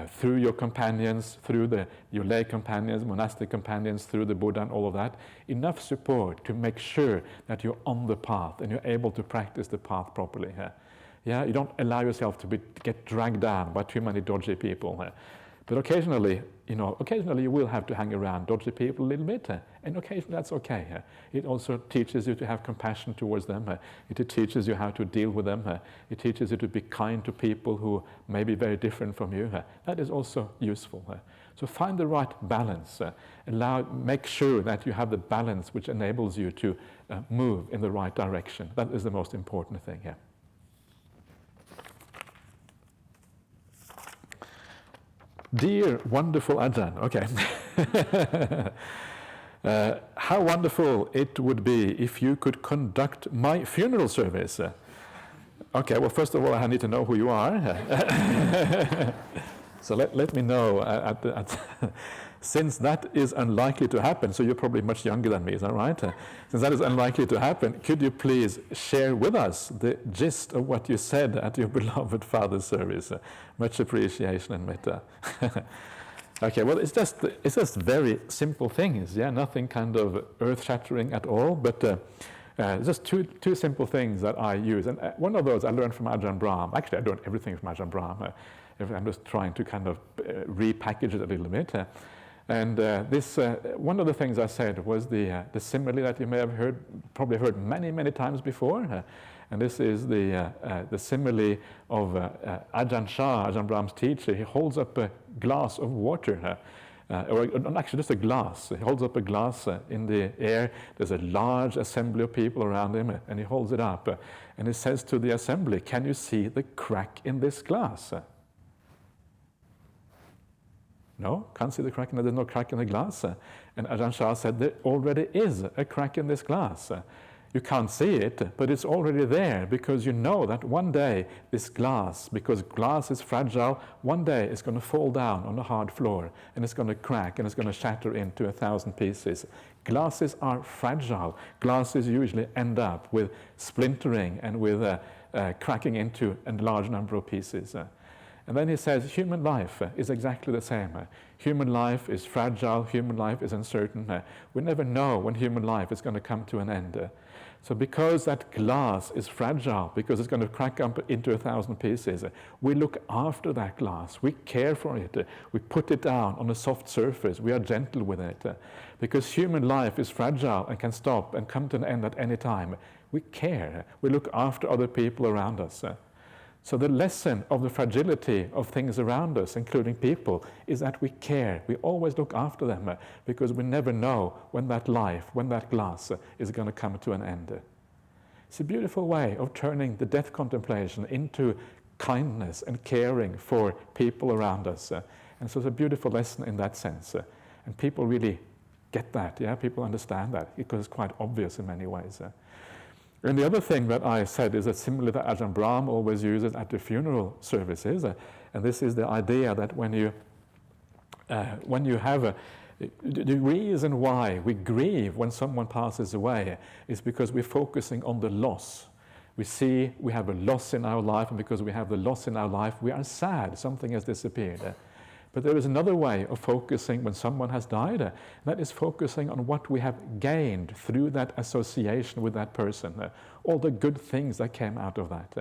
A: through your companions, through your lay companions, monastic companions, through the Buddha and all of that, enough support to make sure that you're on the path and you're able to practice the path properly. You don't allow yourself to get dragged down by too many dodgy people. But occasionally you will have to hang around dodgy people a little bit, and occasionally that's okay. It also teaches you to have compassion towards them. It teaches you how to deal with them. It teaches you to be kind to people who may be very different from you. That is also useful. So find the right balance. Make sure that you have the balance which enables you to move in the right direction. That is the most important thing here. Dear wonderful Ajahn, okay. How wonderful it would be if you could conduct my funeral service. Okay, well, first of all, I need to know who you are. So let me know. Since that is unlikely to happen, so you're probably much younger than me, is that right? Since that is unlikely to happen, could you please share with us the gist of what you said at your beloved Father's service? Much appreciation and metta. Okay, well, it's just very simple things, yeah, nothing kind of earth-shattering at all, but just two simple things that I use. And one of those I learned from Ajahn Brahm. Actually, I learned everything from Ajahn Brahm. I'm just trying to kind of repackage it a little bit. And one of the things I said was the simile that you may have probably heard many times before. And this is the simile of Ajahn Chah, Ajahn Brahm's teacher. He holds up a glass of water, or actually just a glass. He holds up a glass in the air. There's a large assembly of people around him, and he holds it up. And he says to the assembly, "Can you see the crack in this glass?" No, can't see the crack. There's no crack in the glass. And Ajahn Chah said, there already is a crack in this glass. You can't see it, but it's already there because you know that one day this glass, because glass is fragile, one day it's going to fall down on the hard floor and it's going to crack and it's going to shatter into 1,000 pieces. Glasses are fragile. Glasses usually end up with splintering and with cracking into a large number of pieces. And then he says, human life is exactly the same. Human life is fragile, human life is uncertain. We never know when human life is going to come to an end. So because that glass is fragile, because it's going to crack up into 1,000 pieces, we look after that glass, we care for it, we put it down on a soft surface, we are gentle with it. Because human life is fragile and can stop and come to an end at any time, we care, we look after other people around us. So the lesson of the fragility of things around us, including people, is that we care. We always look after them because we never know when that life, when that glass is going to come to an end. It's a beautiful way of turning the death contemplation into kindness and caring for people around us. And so it's a beautiful lesson in that sense. And people really get that, yeah? People understand that because it's quite obvious in many ways. And the other thing that I said is that similar that Ajahn Brahm always uses at the funeral services, and this is the idea that when you have the reason why we grieve when someone passes away is because we're focusing on the loss. We see we have a loss in our life, and because we have the loss in our life, we are sad, something has disappeared. But there is another way of focusing when someone has died. That is focusing on what we have gained through that association with that person, all the good things that came out of that.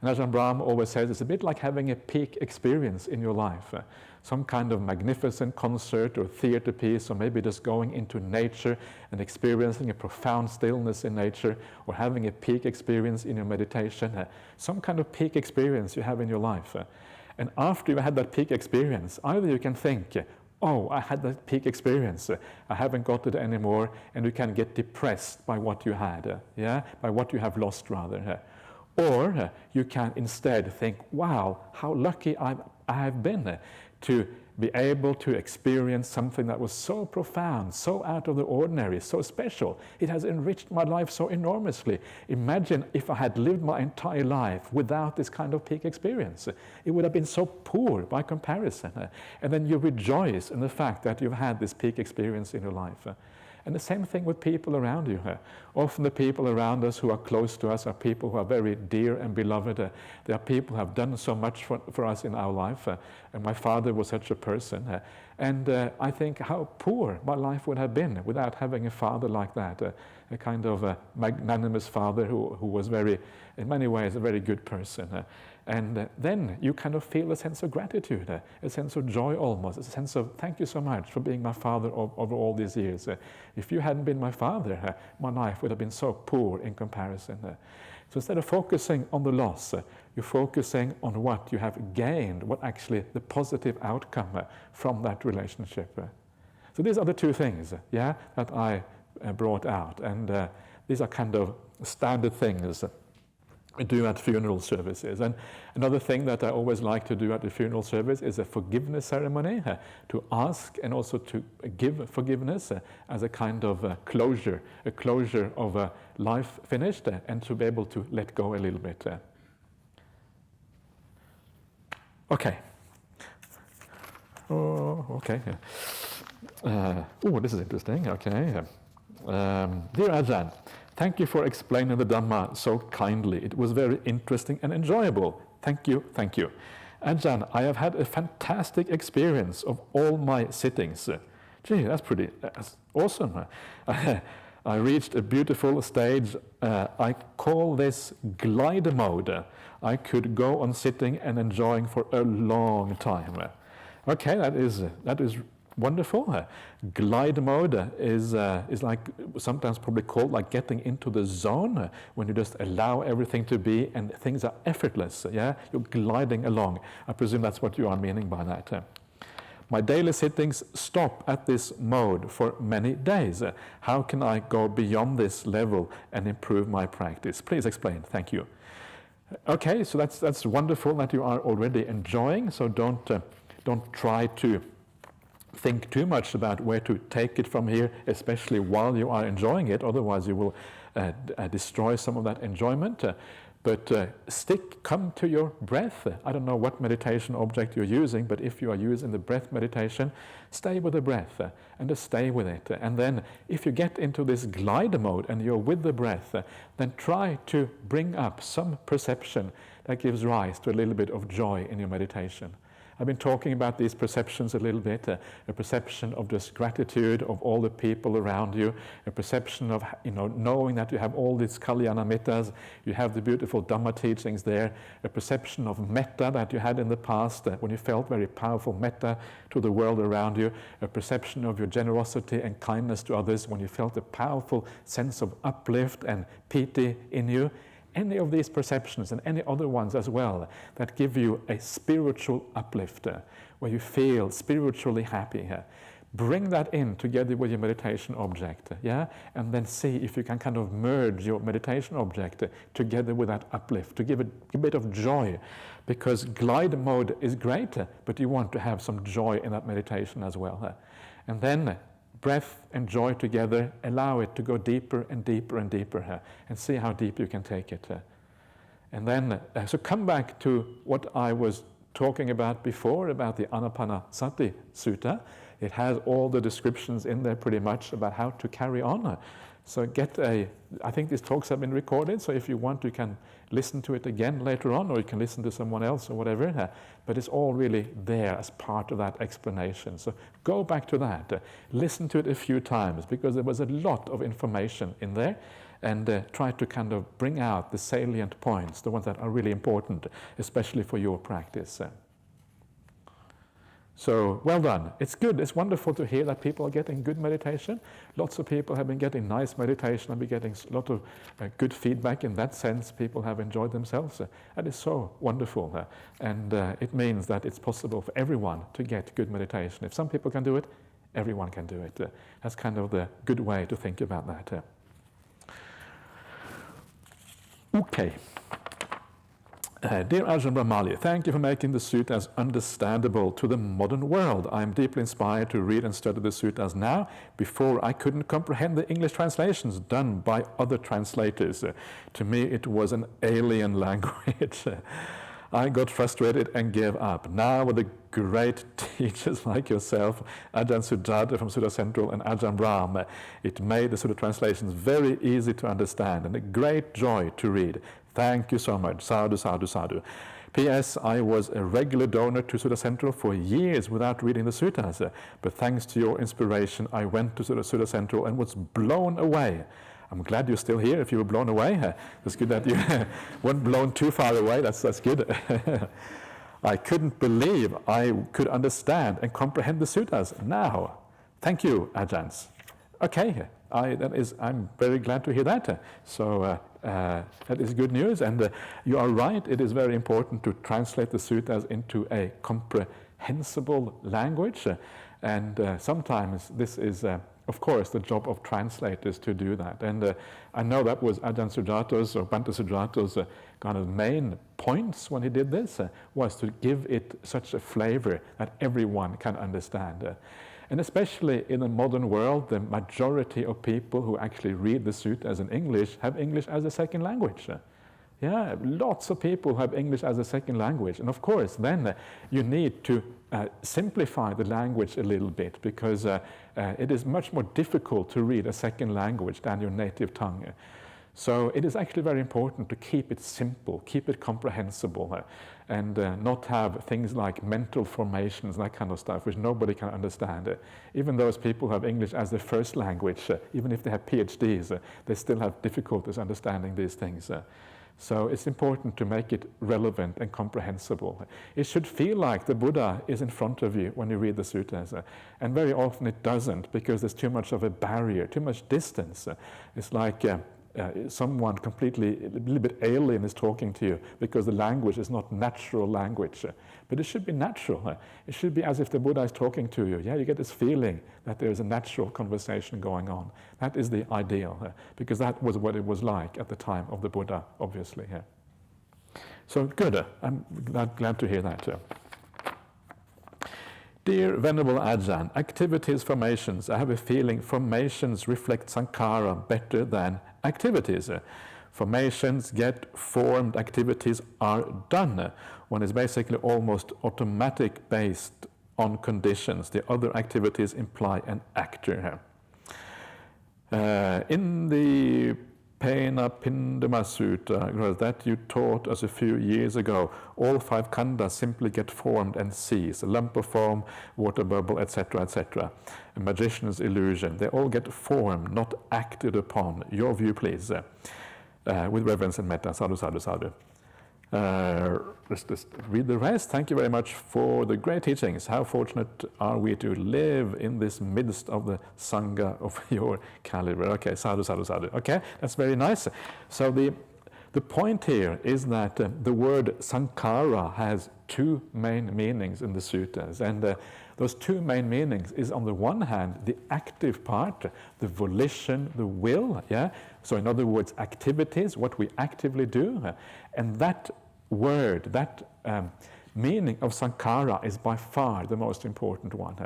A: And Ajahn Brahm always says it's a bit like having a peak experience in your life, some kind of magnificent concert or theater piece, or maybe just going into nature and experiencing a profound stillness in nature, or having a peak experience in your meditation, some kind of peak experience you have in your life. And after you had that peak experience, either you can think, oh, I had that peak experience, I haven't got it anymore, and you can get depressed by what you had, by what you have lost rather. Or you can instead think, wow, how lucky I have been to be able to experience something that was so profound, so out of the ordinary, so special. It has enriched my life so enormously. Imagine if I had lived my entire life without this kind of peak experience. It would have been so poor by comparison. And then you rejoice in the fact that you've had this peak experience in your life. And the same thing with people around you. Often the people around us who are close to us are people who are very dear and beloved. They are people who have done so much for us in our life. And my father was such a person. And I think how poor my life would have been without having a father like that, a kind of magnanimous father who was very, in many ways, a very good person. And then you kind of feel a sense of gratitude, a sense of joy almost, a sense of thank you so much for being my father over all these years. If you hadn't been my father, my life would have been so poor in comparison. So instead of focusing on the loss, you're focusing on what you have gained, what actually the positive outcome from that relationship. So these are the two things, that I brought out. And these are kind of standard things we do at funeral services. And another thing that I always like to do at the funeral service is a forgiveness ceremony, to ask and also to give forgiveness as a kind of closure of a life finished, and to be able to let go a little bit. Okay. Oh, okay. This is interesting. Okay. Dear Ajahn, thank you for explaining the Dhamma so kindly. It was very interesting and enjoyable. Thank you, thank you. Ajahn, I have had a fantastic experience of all my sittings. Gee, that's awesome. I reached a beautiful stage. I call this glider mode. I could go on sitting and enjoying for a long time. Okay, that is wonderful. Glide mode is like sometimes probably called like getting into the zone when you just allow everything to be and things are effortless. Yeah, you're gliding along. I presume that's what you are meaning by that. My daily sittings stop at this mode for many days. How can I go beyond this level and improve my practice? Please explain. Thank you. Okay, so that's wonderful that you are already enjoying. So don't try to think too much about where to take it from here, especially while you are enjoying it. Otherwise, you will destroy some of that enjoyment. But come to your breath. I don't know what meditation object you're using, but if you are using the breath meditation, stay with the breath and just stay with it. And then if you get into this glider mode and you're with the breath, then try to bring up some perception that gives rise to a little bit of joy in your meditation. I've been talking about these perceptions a little bit, a perception of just gratitude of all the people around you, a perception of knowing that you have all these kalyana mittas, you have the beautiful Dhamma teachings there, a perception of metta that you had in the past when you felt very powerful metta to the world around you, a perception of your generosity and kindness to others when you felt a powerful sense of uplift and piti in you. Any of these perceptions and any other ones as well that give you a spiritual uplift, where you feel spiritually happy, bring that in together with your meditation object, and then see if you can kind of merge your meditation object together with that uplift to give it a bit of joy, because glide mode is great, but you want to have some joy in that meditation as well. And then breath and joy together, allow it to go deeper and deeper and deeper, and see how deep you can take it. And then, so come back to what I was talking about before, about the Anapanasati Sutta. It has all the descriptions in there pretty much about how to carry on. So I think these talks have been recorded, so if you want, you can listen to it again later on, or you can listen to someone else or whatever, but it's all really there as part of that explanation. So go back to that, listen to it a few times, because there was a lot of information in there, and try to kind of bring out the salient points, the ones that are really important, especially for your practice. So, well done. It's good. It's wonderful to hear that people are getting good meditation. Lots of people have been getting nice meditation and been getting a lot of good feedback in that sense. People have enjoyed themselves. That is so wonderful. And it means that it's possible for everyone to get good meditation. If some people can do it, everyone can do it. That's kind of the good way to think about that. Okay. Dear Ajahn Brahmali, thank you for making the suttas understandable to the modern world. I am deeply inspired to read and study the suttas now. Before, I couldn't comprehend the English translations done by other translators. To me, it was an alien language. I got frustrated and gave up. Now, with the great teachers like yourself, Ajahn Sujata from Sutta Central and Ajahn Brahm, it made the Sutta translations very easy to understand and a great joy to read. Thank you so much. Sadhu, sadhu, sadhu. P.S. I was a regular donor to Sutta Central for years without reading the suttas, but thanks to your inspiration, I went to Sutta Central and was blown away. I'm glad you're still here if you were blown away. It's good that you weren't blown too far away. That's good. I couldn't believe I could understand and comprehend the suttas now. Thank you, Ajahns. Okay, I'm very glad to hear that. So that is good news, and you are right. It is very important to translate the suttas into a comprehensible language, and sometimes this is, of course, the job of translators to do that. And I know that was Ajahn Sujata's or Bhante Sujata's kind of main points when he did this, was to give it such a flavor that everyone can understand. And especially in the modern world, the majority of people who actually read the suttas in English have English as a second language. Yeah, lots of people have English as a second language. And of course, then you need to simplify the language a little bit, because it is much more difficult to read a second language than your native tongue. So it is actually very important to keep it simple, keep it comprehensible, and not have things like mental formations, that kind of stuff, which nobody can understand. Even those people who have English as their first language, even if they have PhDs, they still have difficulties understanding these things. So it's important to make it relevant and comprehensible. It should feel like the Buddha is in front of you when you read the suttas. And very often it doesn't, because there's too much of a barrier, too much distance. It's like someone completely, a little bit alien is talking to you, because the language is not natural language. But it should be natural. It should be as if the Buddha is talking to you. Yeah, you get this feeling that there is a natural conversation going on. That is the ideal, because that was what it was like at the time of the Buddha, obviously. So good. I'm glad to hear that. Dear Venerable Ajahn, activities, formations. I have a feeling formations reflect sankhara better than activities. Formations get formed, activities are done. One is basically almost automatic based on conditions. The other activities imply an actor. In the Pena Pindama Sutta that you taught us a few years ago, all 5 khandhas simply get formed and cease. A lump of foam, water bubble, etc., etc. A magician's illusion. They all get formed, not acted upon. Your view, please. With reverence and metta. Sadhu, sadhu, sadhu. Let's read the rest. Thank you very much for the great teachings. How fortunate are we to live in this midst of the Sangha of your caliber. Okay, sadhu, sadhu, sadhu. Okay, that's very nice. So the point here is that the word sankhara has 2 main meanings in the suttas. And those 2 main meanings is, on the one hand, the active part, the volition, the will. Yeah. So in other words, activities, what we actively do. And that word, that meaning of sankhara is by far the most important one.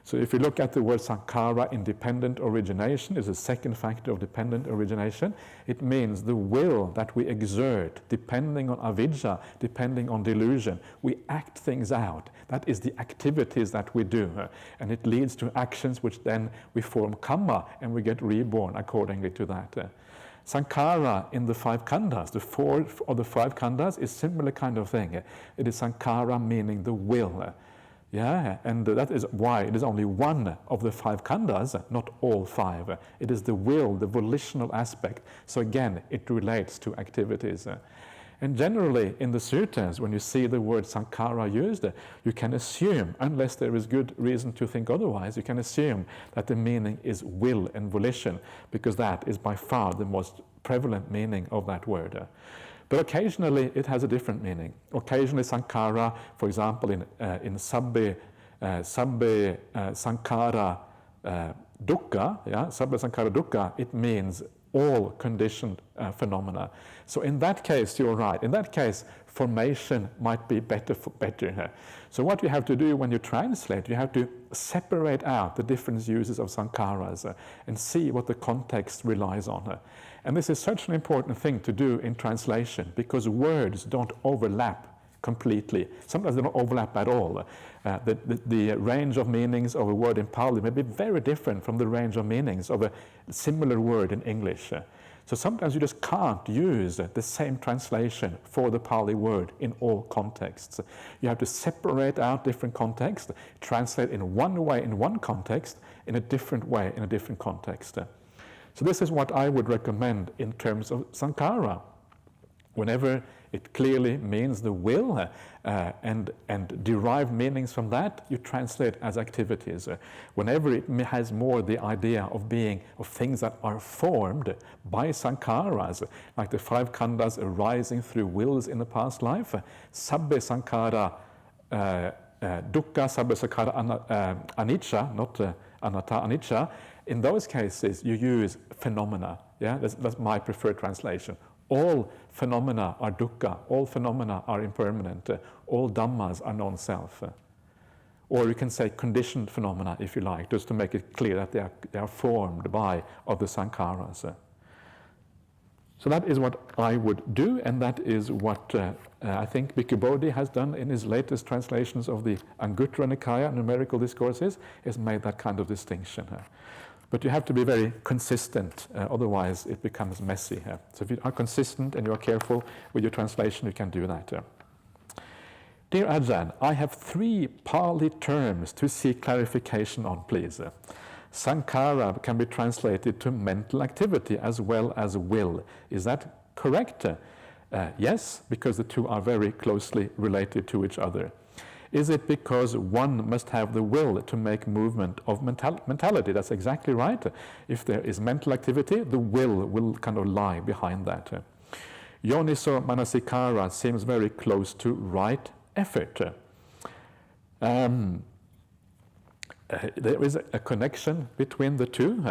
A: So if you look at the word sankhara in dependent origination, is a second factor of dependent origination. It means the will that we exert, depending on avidya, depending on delusion. We act things out. That is the activities that we do. And it leads to actions which then we form karma, and we get reborn accordingly to that. Sankhara in the 5 khandhas, the 4th of the 5 khandhas, is similar kind of thing. It is sankhara meaning the will. Yeah, and that is why it is only one of the 5 khandhas, not all 5. It is the will, the volitional aspect. So again, it relates to activities. And generally in the suttas, when you see the word sankhara used, you can assume, unless there is good reason to think otherwise, you can assume that the meaning is will and volition, because that is by far the most prevalent meaning of that word. But occasionally it has a different meaning. Occasionally sankhara, for example, in sabbe sankhara dukkha, yeah, sabbe sankhara dukkha, it means all conditioned phenomena. So in that case, you're right. In that case, formation might be better. So what you have to do when you translate, you have to separate out the different uses of sankharas and see what the context relies on. And this is such an important thing to do in translation, because words don't overlap completely. Sometimes they don't overlap at all. The range of meanings of a word in Pali may be very different from the range of meanings of a similar word in English. So sometimes you just can't use the same translation for the Pali word in all contexts. You have to separate out different contexts, translate in one way in one context, in a different way in a different context. So this is what I would recommend in terms of sankhara. Whenever it clearly means the will and derive meanings from that, you translate as activities. Whenever it has more the idea of being of things that are formed by sankharas, like the 5 khandhas arising through wills in the past life, sabbe sankhara dukkha, sabbe sankhara anicca, not anatta, anicca. In those cases, you use phenomena. Yeah, that's my preferred translation. All phenomena are dukkha, all phenomena are impermanent, all dhammas are non-self. Or you can say conditioned phenomena, if you like, just to make it clear that they are formed by other sankharas. So that is what I would do, and that is what I think Bhikkhu Bodhi has done in his latest translations of the Anguttara Nikaya numerical discourses, is made that kind of distinction. But you have to be very consistent, otherwise it becomes messy. So if you are consistent and you are careful with your translation, you can do that. Dear Ajahn, I have 3 Pali terms to seek clarification on, please. Sankhara can be translated to mental activity as well as will. Is that correct? Yes, because the two are very closely related to each other. Is it because one must have the will to make movement of mentality? That's exactly right. If there is mental activity, the will kind of lie behind that. Yoniso manasikara seems very close to right effort. There is a connection between the two,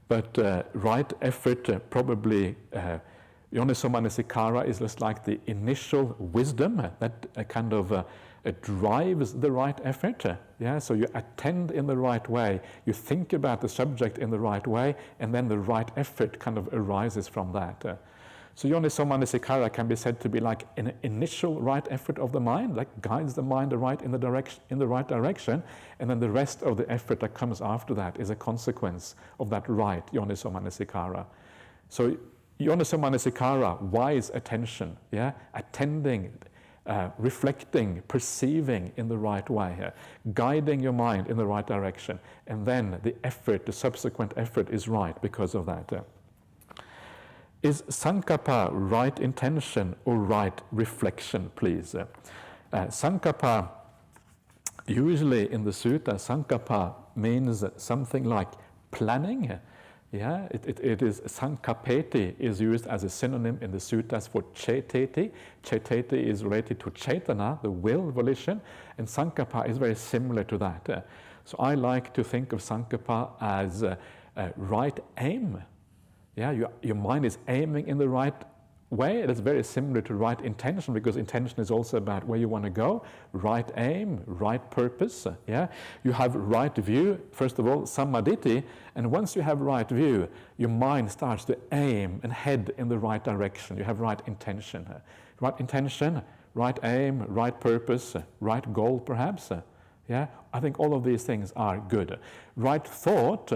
A: but right effort probably, Yoniso manasikara is just like the initial wisdom that kind of drives the right effort. So you attend in the right way, you think about the subject in the right way, and then the right effort kind of arises from that. So Yoniso manasikara can be said to be like an initial right effort of the mind, that guides the mind in the right direction, and then the rest of the effort that comes after that is a consequence of that right Yoniso manasikara. So Yoniso manasikara, wise attention, attending, reflecting, perceiving in the right way, guiding your mind in the right direction, and then the subsequent effort is right because of that. Is sankappa right intention or right reflection, please? Sankappa, usually in the sutta, sankappa means something like planning. It is sankapeti is used as a synonym in the suttas for ceteti. Ceteti is related to cetana, the will, volition, and sankappa is very similar to that. So I like to think of sankappa as right aim. Your mind is aiming in the right way. It is very similar to right intention, because intention is also about where you want to go. Right aim, right purpose. You have right view, first of all, sammaditi, and once you have right view, your mind starts to aim and head in the right direction. You have right intention. Right intention, right aim, right purpose, right goal perhaps. I think all of these things are good. Right thought,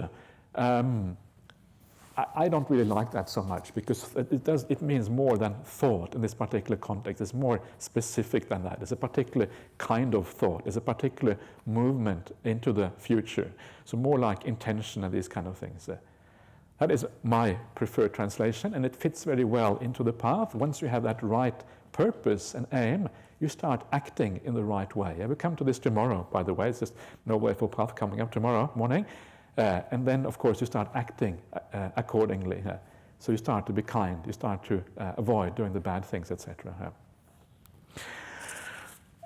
A: I don't really like that so much, because it means more than thought in this particular context. It's more specific than that. It's a particular kind of thought. It's a particular movement into the future. So more like intention and these kind of things. That is my preferred translation, and it fits very well into the path. Once you have that right purpose and aim, you start acting in the right way. I will come to this tomorrow, by the way. It's just Noble Eightfold Path coming up tomorrow morning. And then, of course, you start acting accordingly. So you start to be kind, you start to avoid doing the bad things, etc.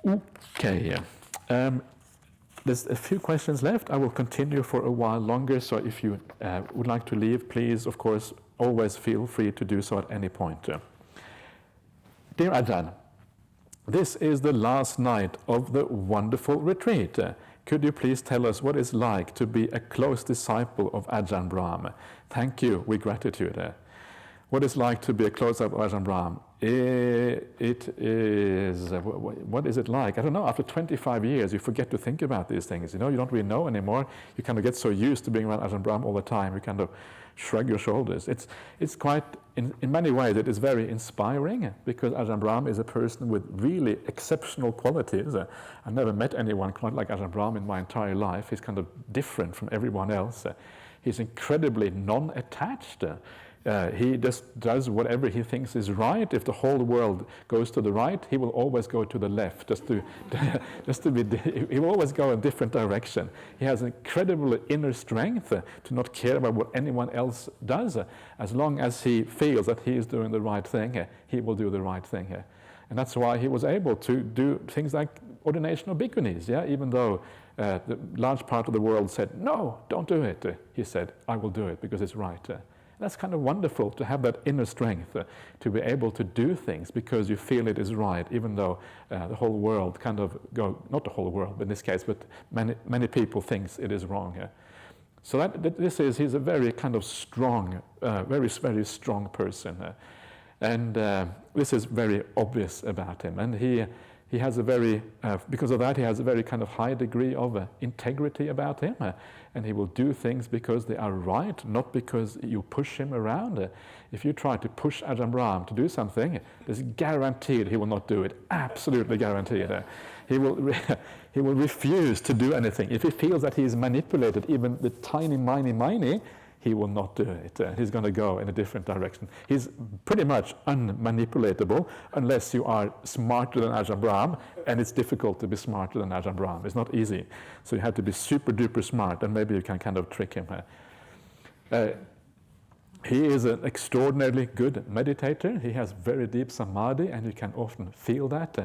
A: Okay. There's a few questions left. I will continue for a while longer, so if you would like to leave, please, of course, always feel free to do so at any point. Dear Ajahn, this is the last night of the wonderful retreat. Could you please tell us what it's like to be a close disciple of Ajahn Brahm? Thank you, with gratitude. What it's like to be a close disciple of Ajahn Brahm? It is, what is it like? I don't know, after 25 years you forget to think about these things, you don't really know anymore. You kind of get so used to being around Ajahn Brahm all the time, you kind of shrug your shoulders. It's quite, in many ways it is very inspiring, because Ajahn Brahm is a person with really exceptional qualities. I've never met anyone quite like Ajahn Brahm in my entire life. He's kind of different from everyone else. He's incredibly non-attached. He just does whatever he thinks is right. If the whole world goes to the right, he will always go to the left, he will always go in a different direction. He has incredible inner strength to not care about what anyone else does. As long as he feels that he is doing the right thing, he will do the right thing. And that's why he was able to do things like ordination of bhikkhunis, even though the large part of the world said, no, don't do it. He said, I will do it because it's right. That's kind of wonderful to have that inner strength to be able to do things because you feel it is right, even though the whole world kind of not the whole world in this case, but many people thinks it is wrong. So he's a very kind of strong, very, very strong person. And this is very obvious about him. And he has a very, because of that, he has a very kind of high degree of integrity about him. And he will do things because they are right, not because you push him around. If you try to push Ajahn Brahm to do something, it's guaranteed he will not do it. Absolutely guaranteed. He will refuse to do anything. If he feels that he is manipulated, even the tiny, miny, he will not do it. He's going to go in a different direction. He's pretty much unmanipulatable unless you are smarter than Ajahn Brahm, and it's difficult to be smarter than Ajahn Brahm. It's not easy. So you have to be super duper smart, and maybe you can kind of trick him. He is an extraordinarily good meditator. He has very deep samadhi, and you can often feel that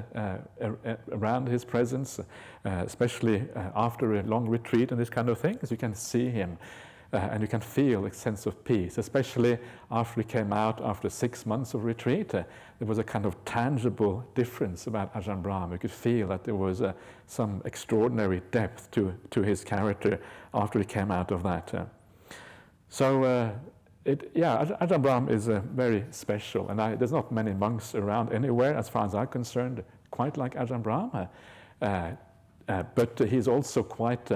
A: around his presence, especially after a long retreat and this kind of thing, because you can see him. And you can feel a sense of peace, especially after he came out after 6 months of retreat. There was a kind of tangible difference about Ajahn Brahm. You could feel that there was some extraordinary depth to his character after he came out of that. Ajahn Brahm is very special, and there's not many monks around anywhere, as far as I'm concerned, quite like Ajahn Brahm. But he's also quite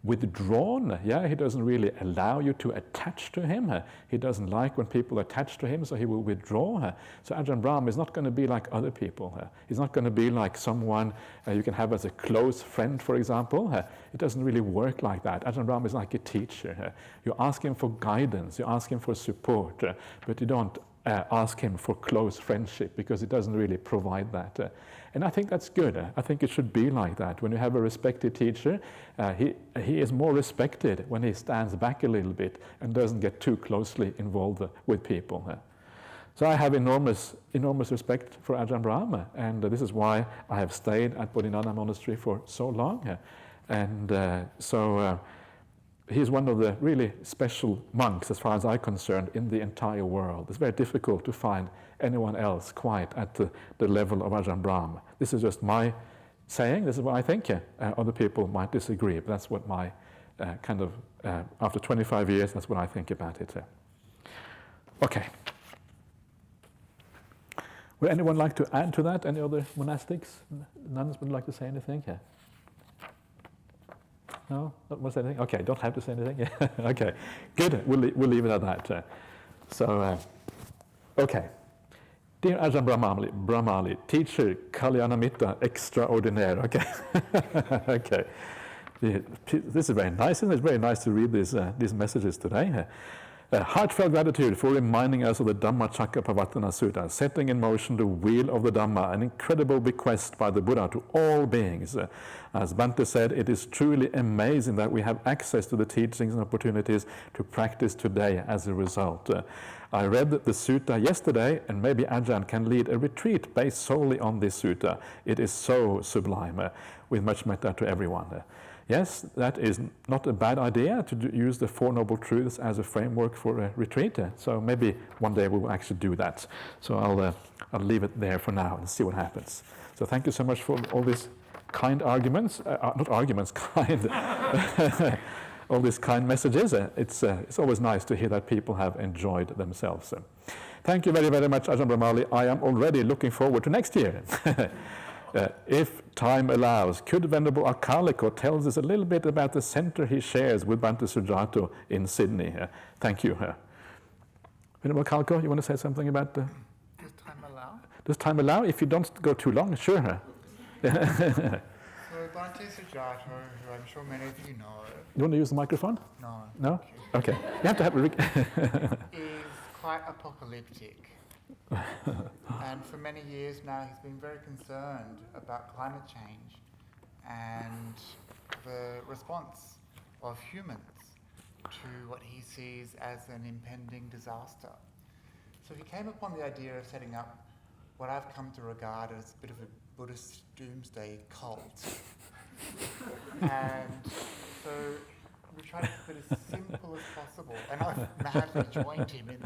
A: withdrawn. He doesn't really allow you to attach to him. He doesn't like when people attach to him, so he will withdraw. So Ajahn Brahm is not going to be like other people. He's not going to be like someone you can have as a close friend, for example. It doesn't really work like that. Ajahn Brahm is like a teacher. You ask him for guidance, you ask him for support, but you don't ask him for close friendship, because he doesn't really provide that. And I think that's good. I think it should be like that. When you have a respected teacher, he is more respected when he stands back a little bit and doesn't get too closely involved with people. So I have enormous respect for Ajahn Brahm, and this is why I have stayed at Bodhinana Monastery for so long. He's one of the really special monks, as far as I'm concerned, in the entire world. It's very difficult to find anyone else quite at the level of Ajahn Brahm. This is just my saying, this is what I think. Other people might disagree, but that's what my after 25 years, that's what I think about it. Okay. Would anyone like to add to that? Any other monastics? Nuns would like to say anything? No? Not want to say anything? Okay, don't have to say anything? Okay, good. We'll leave it at that. Okay. Dear Ajahn Brahmali, teacher, Kalyanamitta, extraordinaire. Okay. Okay. This is very nice, isn't it? It's very nice to read these messages today. Heartfelt gratitude for reminding us of the Dhammacakkappavattana Sutta, setting in motion the wheel of the Dhamma, an incredible bequest by the Buddha to all beings. As Bhante said, it is truly amazing that we have access to the teachings and opportunities to practice today as a result. I read the sutta yesterday, and maybe Ajahn can lead a retreat based solely on this sutta. It is so sublime, with much metta to everyone. Yes, that is not a bad idea to use the Four Noble Truths as a framework for a retreat. So maybe one day we will actually do that. So I'll leave it there for now and see what happens. So thank you so much for all these kind arguments, not arguments, kind, all these kind messages. It's always nice to hear that people have enjoyed themselves. Thank you very, very much, Ajahn Brahmali. I am already looking forward to next year. If time allows, could Venerable Akaliko tell us a little bit about the center he shares with Bhante Sujato in Sydney? Thank you. Venerable Akaliko, you want to say something about the...
B: Does time allow?
A: Does time allow? If you don't go too long, sure.
B: So Bhante Sujato, who I'm sure many of you know...
A: You want to use the microphone?
B: No.
A: No? Okay. You have to have
B: is quite apocalyptic. And for many years now he's been very concerned about climate change and the response of humans to what he sees as an impending disaster. So he came upon the idea of setting up what I've come to regard as a bit of a Buddhist doomsday cult. And so we tried to keep it as simple as possible, and I've madly joined him in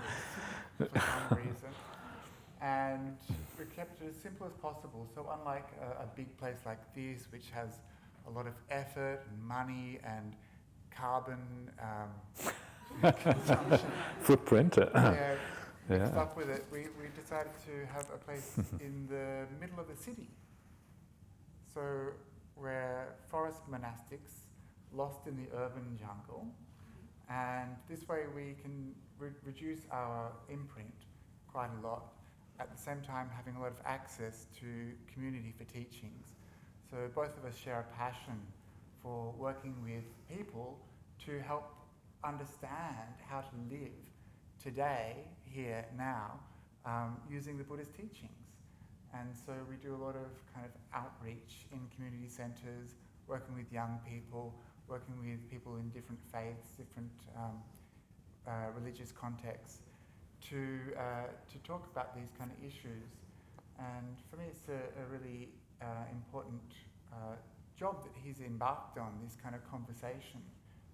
B: this for some reason. And we kept it as simple as possible. So unlike a big place like this, which has a lot of effort and money and carbon consumption.
A: Footprint.
B: mixed up with it. We decided to have a place in the middle of the city. So we're forest monastics lost in the urban jungle, and this way we can reduce our imprint quite a lot, at the same time having a lot of access to community for teachings. So both of us share a passion for working with people to help understand how to live today, here, now, using the Buddha's teachings. And so we do a lot of kind of outreach in community centres, working with young people, working with people in different faiths, different religious contexts, to talk about these kind of issues. And for me, it's a really important job that he's embarked on, this kind of conversation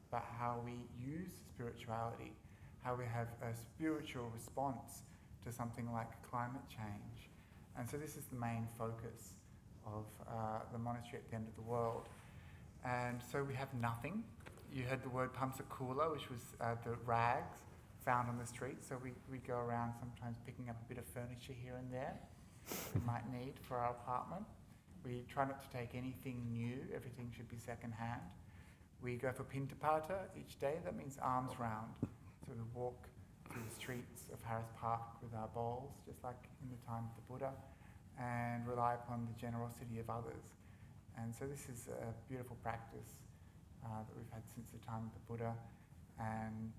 B: about how we use spirituality, how we have a spiritual response to something like climate change. And so this is the main focus of the monastery at the end of the world. And so we have nothing. You heard the word pamsakula, which was the rags found on the street. So we go around sometimes picking up a bit of furniture here and there we might need for our apartment. We try not to take anything new. Everything should be second-hand. We go for pintapata each day. That means alms round. So we walk through the streets of Harris Park with our bowls, just like in the time of the Buddha, and rely upon the generosity of others. And so this is a beautiful practice that we've had since the time of the Buddha. And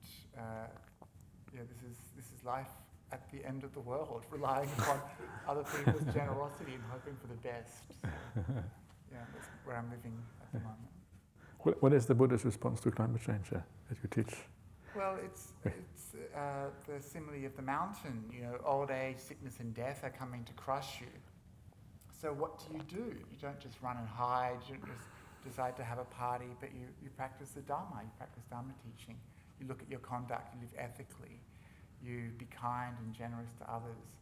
B: this is life at the end of the world, relying upon other people's generosity and hoping for the best. So, that's where I'm living at the moment.
A: What is the Buddha's response to climate change that you teach?
B: Well, it's the simile of the mountain. Old age, sickness and death are coming to crush you. So what do? You don't just run and hide, you don't just decide to have a party, but you practice the Dharma, you practice Dharma teaching. You look at your conduct, you live ethically, you be kind and generous to others.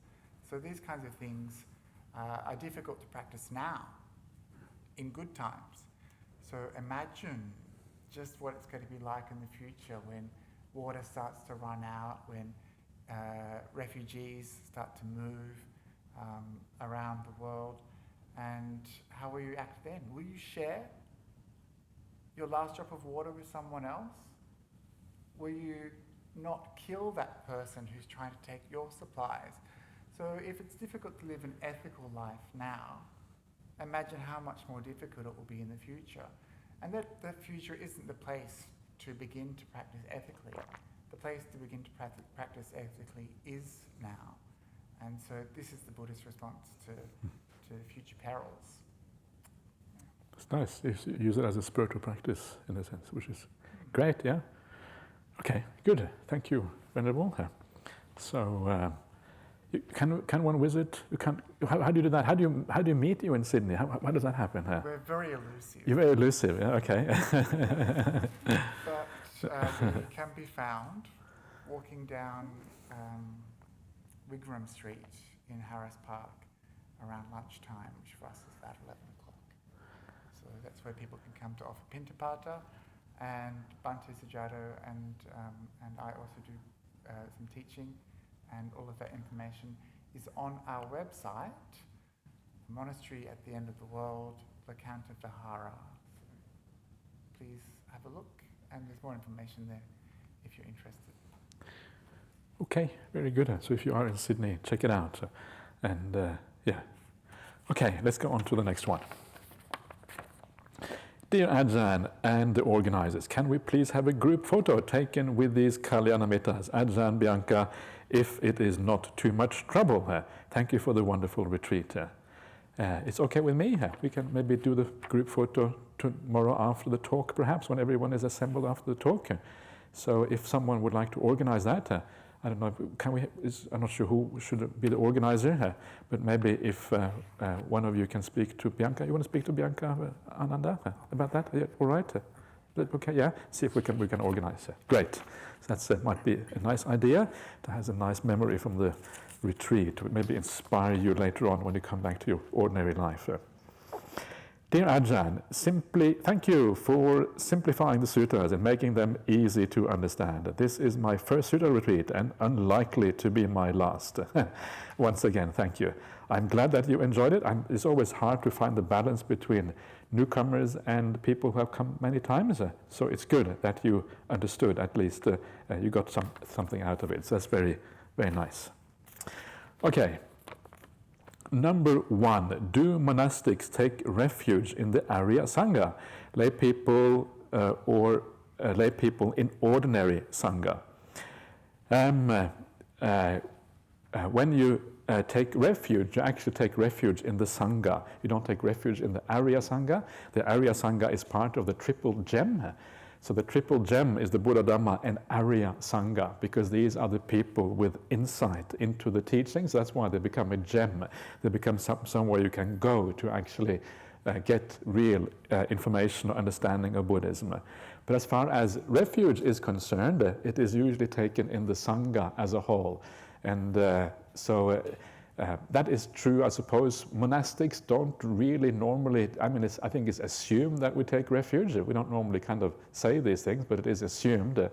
B: So these kinds of things are difficult to practice now, in good times. So imagine just what it's going to be like in the future when water starts to run out, when refugees start to move around the world, and how will you act then? Will you share your last drop of water with someone else? Will you not kill that person who's trying to take your supplies? So if it's difficult to live an ethical life now, imagine how much more difficult it will be in the future. And that the future isn't the place to begin to practice ethically. The place to begin to practice ethically is now. And so this is the Buddhist response to future perils.
A: It's nice. You use it as a spiritual practice in a sense, which is great, yeah? Okay, good. Thank you, Venerable. So, can one visit? How do you do that? How do you meet you in Sydney? How does that happen?
B: We're very elusive.
A: You're very elusive, yeah? Okay.
B: But we can be found walking down Wigram Street in Harris Park around lunchtime, which for us is about 11 o'clock. So that's where people can come to offer pintapata, and Bhante Sujato and I also do some teaching, and all of that information is on our website, Monastery at the End of the World, Lakanta Vihara. So please have a look, and there's more information there if you're interested.
A: Okay, very good. So if you are in Sydney, check it out. And yeah. Okay, let's go on to the next one. Dear Ajahn and the organizers, can we please have a group photo taken with these Kalyanamitas, Ajahn, Bianca, if it is not too much trouble? Thank you for the wonderful retreat. It's okay with me. We can maybe do the group photo tomorrow after the talk, perhaps, when everyone is assembled after the talk. So if someone would like to organize that, I don't know, I'm not sure who should be the organizer, but maybe if one of you can speak to Bianca. You want to speak to Bianca, Ananda, about that? Yeah, all right? Okay, yeah, see if we can organize it. Great. So that might be a nice idea. That has a nice memory from the retreat to maybe inspire you later on when you come back to your ordinary life. Dear Ajahn, thank you for simplifying the sutras and making them easy to understand. This is my first sutta retreat and unlikely to be my last. Once again, thank you. I'm glad that you enjoyed it. It's always hard to find the balance between newcomers and people who have come many times. So it's good that you understood, at least you got something out of it. So that's very, very nice. Okay. Number 1, do monastics take refuge in the Arya Sangha, lay people or lay people in ordinary Sangha? When you take refuge, you actually take refuge in the Sangha. You don't take refuge in the Arya Sangha. The Arya Sangha is part of the triple gem. So the triple gem is the Buddha, Dhamma, and Arya Sangha, because these are the people with insight into the teachings. That's why they become a gem. They become somewhere you can go to actually get real information or understanding of Buddhism. But as far as refuge is concerned, it is usually taken in the Sangha as a whole. And so that is true, I suppose. Monastics don't really normally, I think it's assumed that we take refuge. We don't normally kind of say these things, but it is assumed.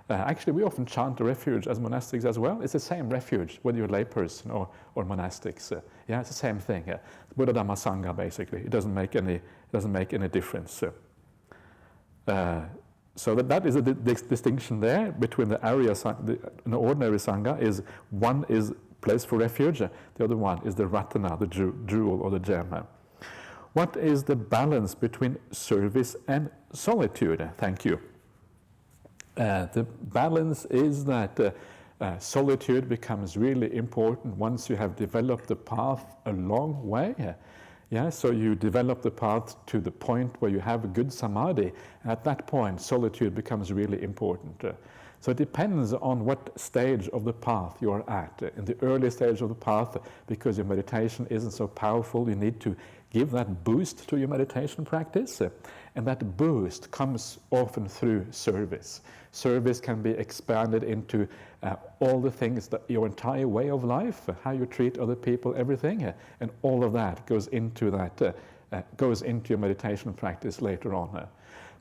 A: Actually, we often chant the refuge as monastics as well. It's the same refuge, whether you're a layperson or monastics. Yeah, it's the same thing. Buddha, Dhamma, Sangha, basically. It doesn't make any difference. So that is a distinction there between the Arya Sangha, an ordinary Sangha is one is place for refuge, the other one is the Ratana, the jewel or the gem. What is the balance between service and solitude? Thank you. The balance is that solitude becomes really important once you have developed the path a long way. Yeah, so you develop the path to the point where you have a good samadhi. At that point, solitude becomes really important. So it depends on what stage of the path you are at. In the early stage of the path, because your meditation isn't so powerful, you need to give that boost to your meditation practice. And that boost comes often through service. Service can be expanded into all the things, that your entire way of life, how you treat other people, everything. And all of that goes into your meditation practice later on.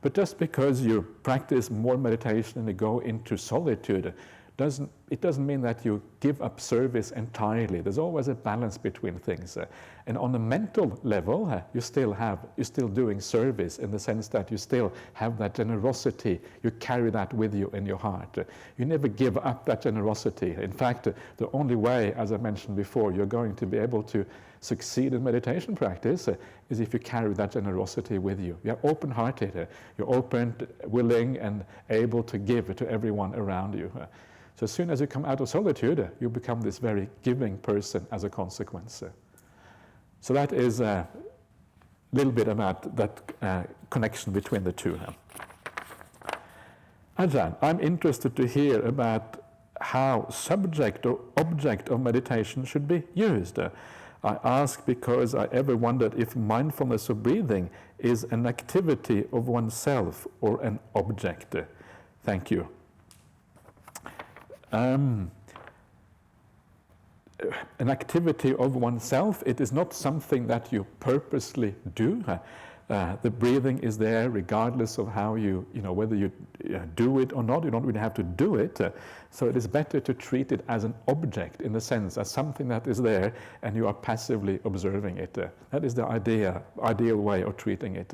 A: But just because you practice more meditation and you go into solitude, it doesn't mean that you give up service entirely. There's always a balance between things. And on a mental level, you're still doing service in the sense that you still have that generosity. You carry that with you in your heart. You never give up that generosity. In fact, the only way, as I mentioned before, you're going to be able to succeed in meditation practice is if you carry that generosity with you. You're open-hearted. You're open, willing, and able to give to everyone around you. So as soon as you come out of solitude, you become this very giving person as a consequence. So that is a little bit about that connection between the two. Ajahn, I'm interested to hear about how subject or object of meditation should be used. I ask because I ever wondered if mindfulness of breathing is an activity of oneself or an object. Thank you. An activity of oneself, it is not something that you purposely do. The breathing is there regardless of how whether you do it or not. You don't really have to do it. So it is better to treat it as an object, in the sense as something that is there and you are passively observing it. That is the ideal way of treating it.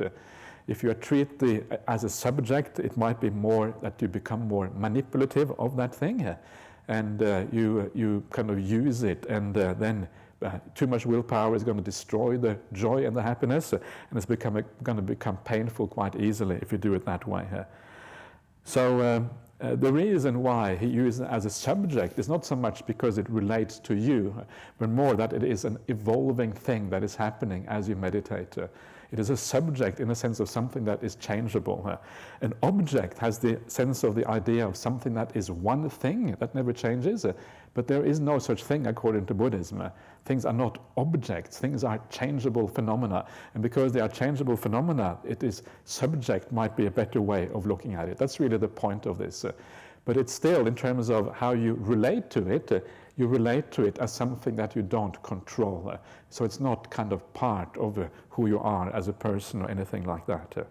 A: If you treat as a subject, it might be more that you become more manipulative of that thing, and you kind of use it, and then too much willpower is going to destroy the joy and the happiness, and it's going to become painful quite easily if you do it that way. So the reason why he uses it as a subject is not so much because it relates to you, but more that it is an evolving thing that is happening as you meditate. It is a subject in the sense of something that is changeable. An object has the sense of the idea of something that is one thing that never changes, but there is no such thing according to Buddhism. Things are not objects, things are changeable phenomena. And because they are changeable phenomena, it is subject might be a better way of looking at it. That's really the point of this. But it's still, in terms of how you relate to it, you relate to it as something that you don't control. So it's not kind of part of who you are as a person or anything like that.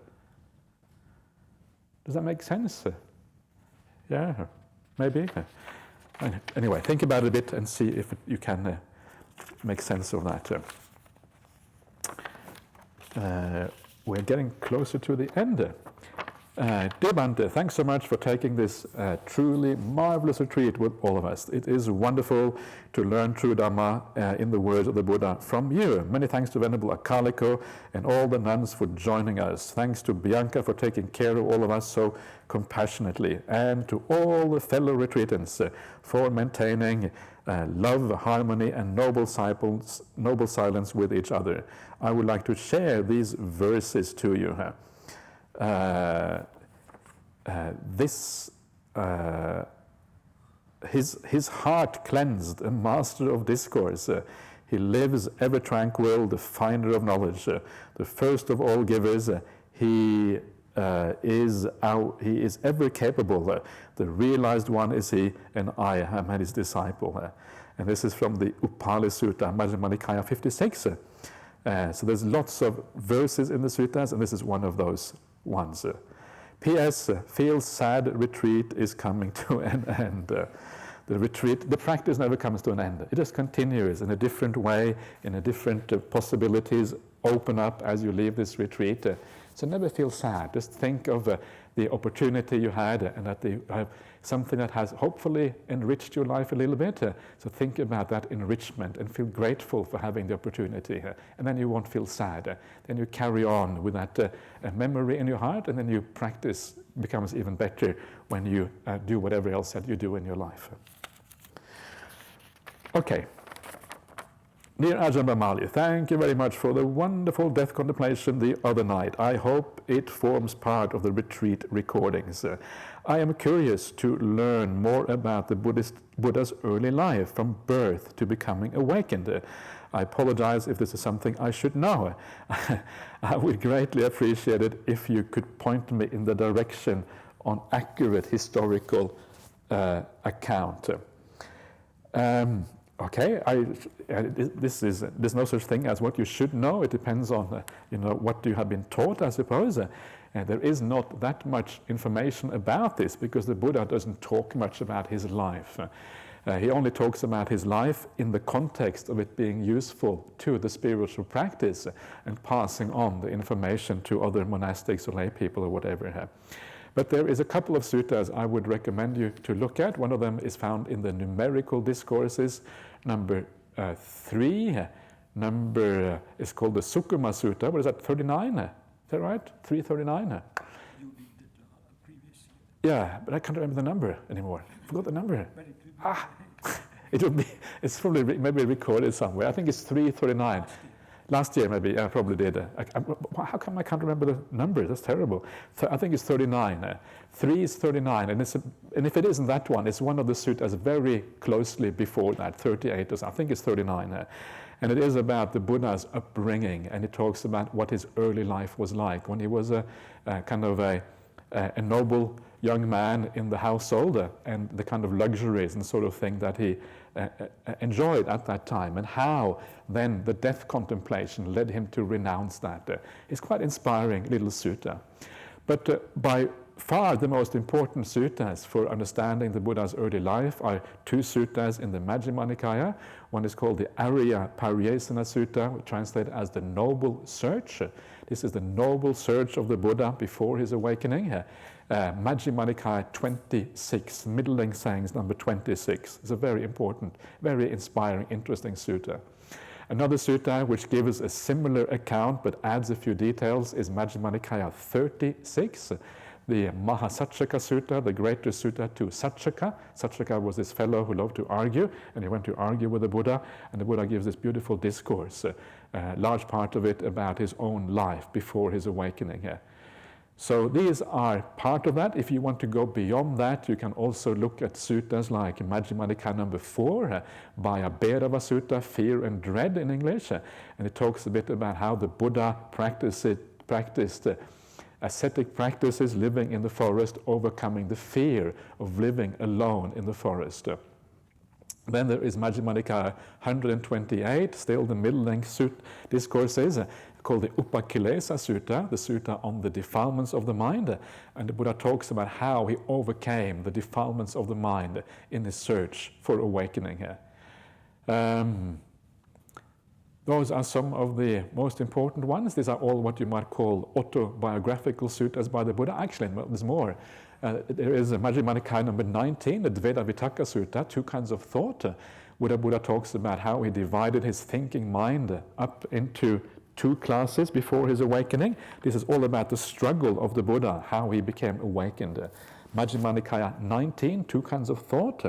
A: Does that make sense? Yeah, maybe. Anyway, think about it a bit and see if you can make sense of that. We're getting closer to the end. Dear Bhante, thanks so much for taking this truly marvelous retreat with all of us. It is wonderful to learn true Dhamma in the words of the Buddha from you. Many thanks to Venerable Akaliko and all the nuns for joining us. Thanks to Bianca for taking care of all of us so compassionately, and to all the fellow retreatants for maintaining love, harmony, and noble silence with each other. I would like to share these verses to you. His heart cleansed, a master of discourse. He lives ever tranquil, the finder of knowledge, the first of all givers. He is ever capable. The realized one is he, and I am his disciple. And this is from the Upali Sutta, Majjhima Nikaya 56. So there's lots of verses in the suttas, and this is one of those ones. P.S. Feels sad retreat is coming to an end. The practice never comes to an end. It just continues in a different way, in a different possibilities open up as you leave this retreat. So never feel sad. Just think of the opportunity you had, and that you have something that has hopefully enriched your life a little bit. So think about that enrichment and feel grateful for having the opportunity. And then you won't feel sad. Then you carry on with that memory in your heart, and then your practice becomes even better when you do whatever else that you do in your life. Okay. Dear Ajahn Brahmali, thank you very much for the wonderful death contemplation the other night. I hope it forms part of the retreat recordings. I am curious to learn more about the Buddha's early life, from birth to becoming awakened. I apologize if this is something I should know. I would greatly appreciate it if you could point me in the direction on accurate historical account. Okay, there's no such thing as what you should know. It depends on what you have been taught, I suppose. And there is not that much information about this, because the Buddha doesn't talk much about his life. He only talks about his life in the context of it being useful to the spiritual practice and passing on the information to other monastics or lay people or whatever. But there is a couple of suttas I would recommend you to look at. One of them is found in the Numerical Discourses, number 3. Is called the Sukkuma Sutta. What is that, 39? Is that right? 339?
C: You did the previous year.
A: Yeah, but I can't remember the number anymore. I forgot the number. It's probably maybe recorded somewhere. I think it's 339. Last year, maybe, I probably did. How come I can't remember the number? That's terrible. I think it's 39. 3 is 39, and if it isn't that one, it's one of the suttas very closely before that, 38 or something. I think it's 39. And it is about the Buddha's upbringing, and it talks about what his early life was like when he was a noble young man in the household, and the kind of luxuries and sort of thing that he enjoyed at that time, and how then the death contemplation led him to renounce that. It's quite inspiring little sutta. But by far the most important suttas for understanding the Buddha's early life are 2 suttas in the Majjhima Nikaya. One is called the Arya Pariyesana Sutta, translated as the Noble Search. This is the noble search of the Buddha before his awakening. Majjhima Nikaya 26, Middle Length Sayings number 26. It's a very important, very inspiring, interesting sutta. Another sutta which gives a similar account but adds a few details is Majjhima Nikaya 36, the Mahasatchaka Sutta, the greater sutta to Satchaka. Satchaka was this fellow who loved to argue, and he went to argue with the Buddha, and the Buddha gives this beautiful discourse, large part of it about his own life before his awakening. So these are part of that. If you want to go beyond that, you can also look at suttas like Majjhima Nikaya number 4, Bhaya Bhairava Sutta, Fear and Dread in English, and it talks a bit about how the Buddha practiced ascetic practices, living in the forest, overcoming the fear of living alone in the forest. Then there is Majjhima Nikaya 128, still the middle-length discourses, called the Upakilesa Sutta, the Sutta on the defilements of the mind. And the Buddha talks about how he overcame the defilements of the mind in his search for awakening here. Those are some of the most important ones. These are all what you might call autobiographical suttas by the Buddha. Actually, there's more. There is a Majjhima Nikaya number 19, the Dveda Vitakka Sutta, two kinds of thought. Buddha talks about how he divided his thinking mind up into two classes before his awakening. This is all about the struggle of the Buddha, how he became awakened. Majjhima Nikaya 19, two kinds of thought.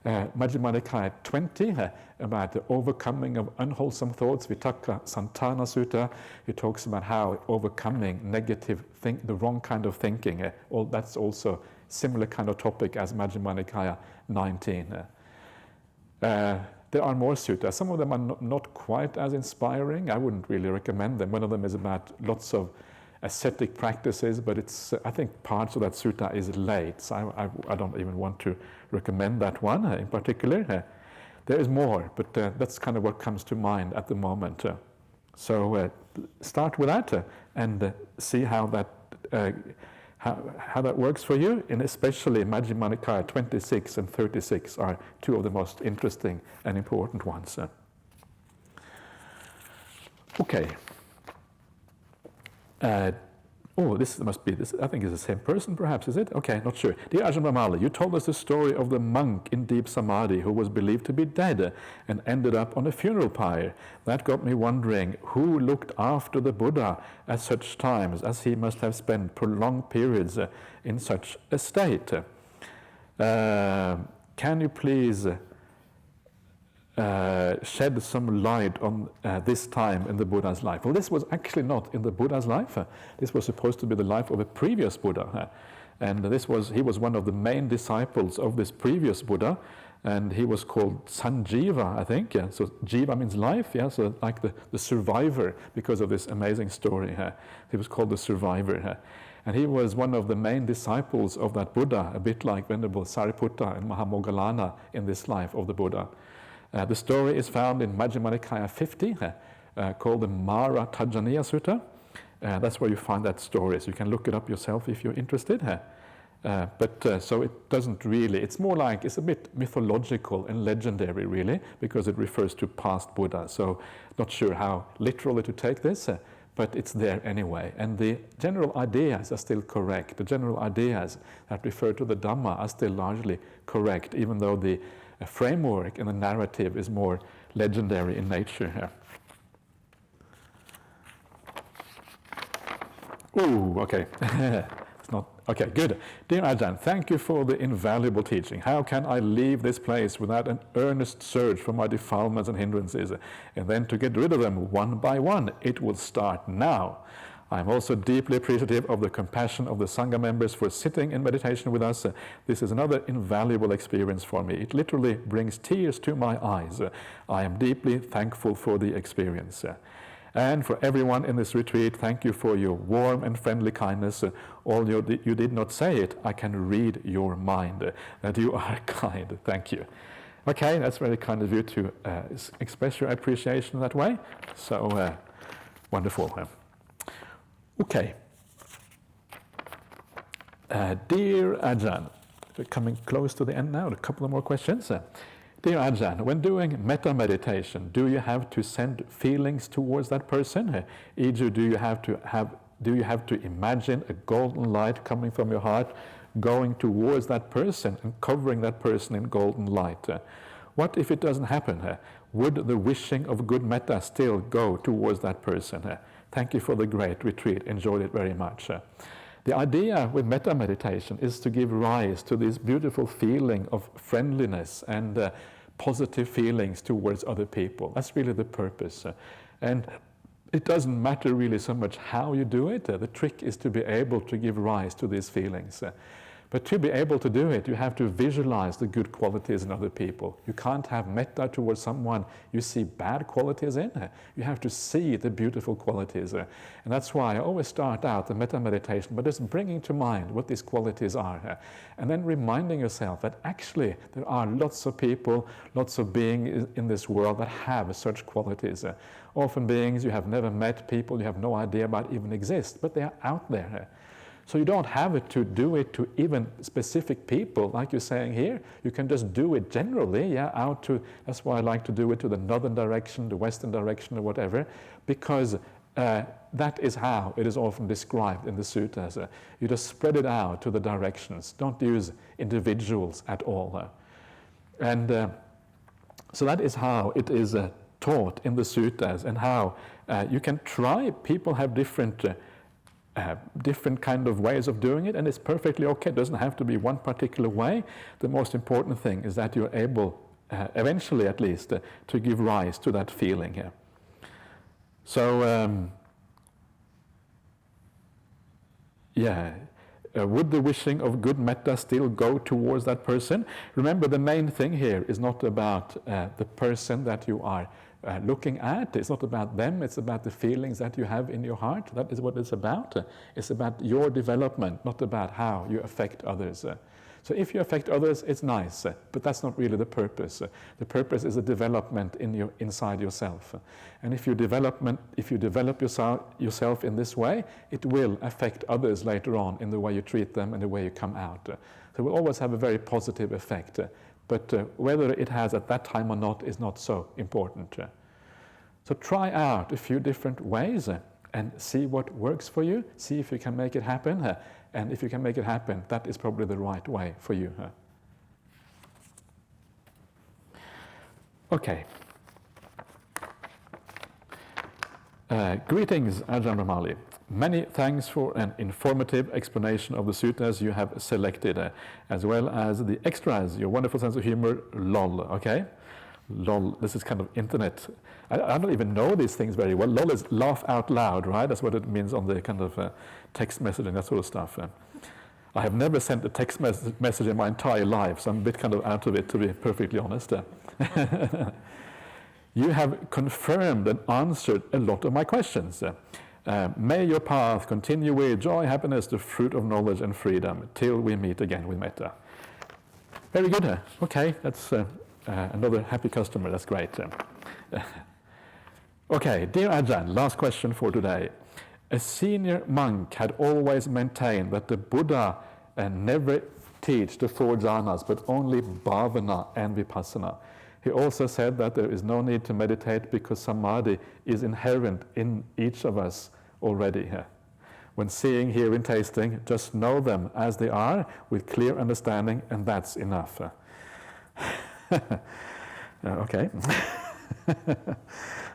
A: Majjhima Nikaya 20, about the overcoming of unwholesome thoughts, Vitakka Santana Sutta. He talks about how overcoming negative the wrong kind of thinking. That's also similar kind of topic as Majjhima Nikaya 19. There are more suttas. Some of them are not quite as inspiring. I wouldn't really recommend them. One of them is about lots of ascetic practices, but I think parts of that sutta is late, so I don't even want to recommend that one in particular. There is more, but that's kind of what comes to mind at the moment. So start with that and see how that works for you, and especially Majjhima Nikaya 26 and 36 are two of the most interesting and important ones. Okay. This must be this. I think it's the same person, perhaps, is it? Okay, not sure. Dear Ajahn Brahmali, you told us the story of the monk in deep samadhi who was believed to be dead and ended up on a funeral pyre. That got me wondering who looked after the Buddha at such times, as he must have spent prolonged periods in such a state. Can you please shed some light on this time in the Buddha's life? Well, this was actually not in the Buddha's life. This was supposed to be the life of a previous Buddha. And he was one of the main disciples of this previous Buddha, and he was called Sanjiva, I think. Yeah. So Jiva means life, yeah. So like the survivor, because of this amazing story. He was called the survivor. And he was one of the main disciples of that Buddha, a bit like Venerable Sariputta and Mahamoggallana in this life of the Buddha. The story is found in Majjhima Nikaya 50, called the Mara Tajaniya Sutta. That's where you find that story, so you can look it up yourself if you're interested. So it doesn't really, it's more like, it's a bit mythological and legendary really, because it refers to past Buddha. So not sure how literally to take this, but it's there anyway. And the general ideas are still correct. The general ideas that refer to the Dhamma are still largely correct, even though the framework and the narrative is more legendary in nature here. Ooh, okay. It's not okay. Good, dear Ajahn. Thank you for the invaluable teaching. How can I leave this place without an earnest search for my defilements and hindrances, and then to get rid of them one by one? It will start now. I'm also deeply appreciative of the compassion of the Sangha members for sitting in meditation with us. This is another invaluable experience for me. It literally brings tears to my eyes. I am deeply thankful for the experience. And for everyone in this retreat, thank you for your warm and friendly kindness. Although you did not say it, I can read your mind, that you are kind. Thank you. Okay, that's very kind of you to express your appreciation that way. So, wonderful. Okay. Dear Ajahn, we're coming close to the end now, a couple of more questions. Dear Ajahn, when doing metta meditation, do you have to send feelings towards that person? E.g., do you have to imagine a golden light coming from your heart, going towards that person and covering that person in golden light? What if it doesn't happen? Would the wishing of good metta still go towards that person? Thank you for the great retreat. Enjoyed it very much. The idea with metta meditation is to give rise to this beautiful feeling of friendliness and positive feelings towards other people. That's really the purpose. And it doesn't matter really so much how you do it. The trick is to be able to give rise to these feelings. But to be able to do it, you have to visualize the good qualities in other people. You can't have metta towards someone you see bad qualities in. You have to see the beautiful qualities. And that's why I always start out the metta meditation by just bringing to mind what these qualities are. And then reminding yourself that actually there are lots of people, lots of beings in this world that have such qualities. Often beings you have never met, people you have no idea about even exist, but they are out there. So you don't have to do it to even specific people, like you're saying here. You can just do it generally, out to, that's why I like to do it to the northern direction, the western direction, or whatever, because that is how it is often described in the suttas. You just spread it out to the directions. Don't use individuals at all. And so that is how it is taught in the suttas, and how you can try. People have different kind of ways of doing it, and it's perfectly okay. It doesn't have to be one particular way. The most important thing is that you're able, eventually at least, to give rise to that feeling here. So, would the wishing of good metta still go towards that person? Remember, the main thing here is not about the person that you are looking at. It's not about them, it's about the feelings that you have in your heart. That is what it's about. It's about your development, not about how you affect others. So if you affect others, it's nice, but that's not really the purpose. The purpose is a development inside yourself. And if you develop yourself in this way, it will affect others later on in the way you treat them and the way you come out. So it will always have a very positive effect. But whether it has at that time or not is not so important. So try out a few different ways and see what works for you. See if you can make it happen. And if you can make it happen, that is probably the right way for you. Okay. Greetings, Ajahn Brahmali. Many thanks for an informative explanation of the suttas you have selected, as well as the extras, your wonderful sense of humor, lol, okay? Lol, this is kind of internet. I don't even know these things very well. Lol is laugh out loud, right? That's what it means on the kind of text messaging, that sort of stuff. I have never sent a text message in my entire life, so I'm a bit kind of out of it, to be perfectly honest. You have confirmed and answered a lot of my questions. May your path continue with joy, happiness, the fruit of knowledge and freedom, till we meet again with metta. Very good. Okay, that's another happy customer. That's great. Okay, dear Ajahn, last question for today. A senior monk had always maintained that the Buddha never teach the 4 jhanas, but only bhavana and vipassana. He also said that there is no need to meditate because samadhi is inherent in each of us already. When seeing, hearing, tasting, just know them as they are with clear understanding, and that's enough. Okay.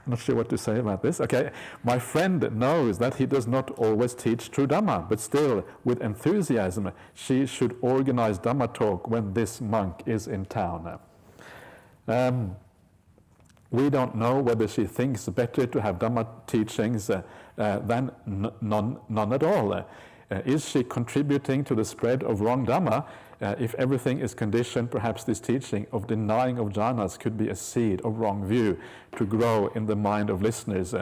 A: I'm not sure what to say about this. Okay, my friend knows that he does not always teach true Dhamma, but still, with enthusiasm, she should organize Dhamma talk when this monk is in town. We don't know whether she thinks better to have Dhamma teachings than none at all. Is she contributing to the spread of wrong Dhamma? If everything is conditioned, perhaps this teaching of denying of jhanas could be a seed of wrong view to grow in the mind of listeners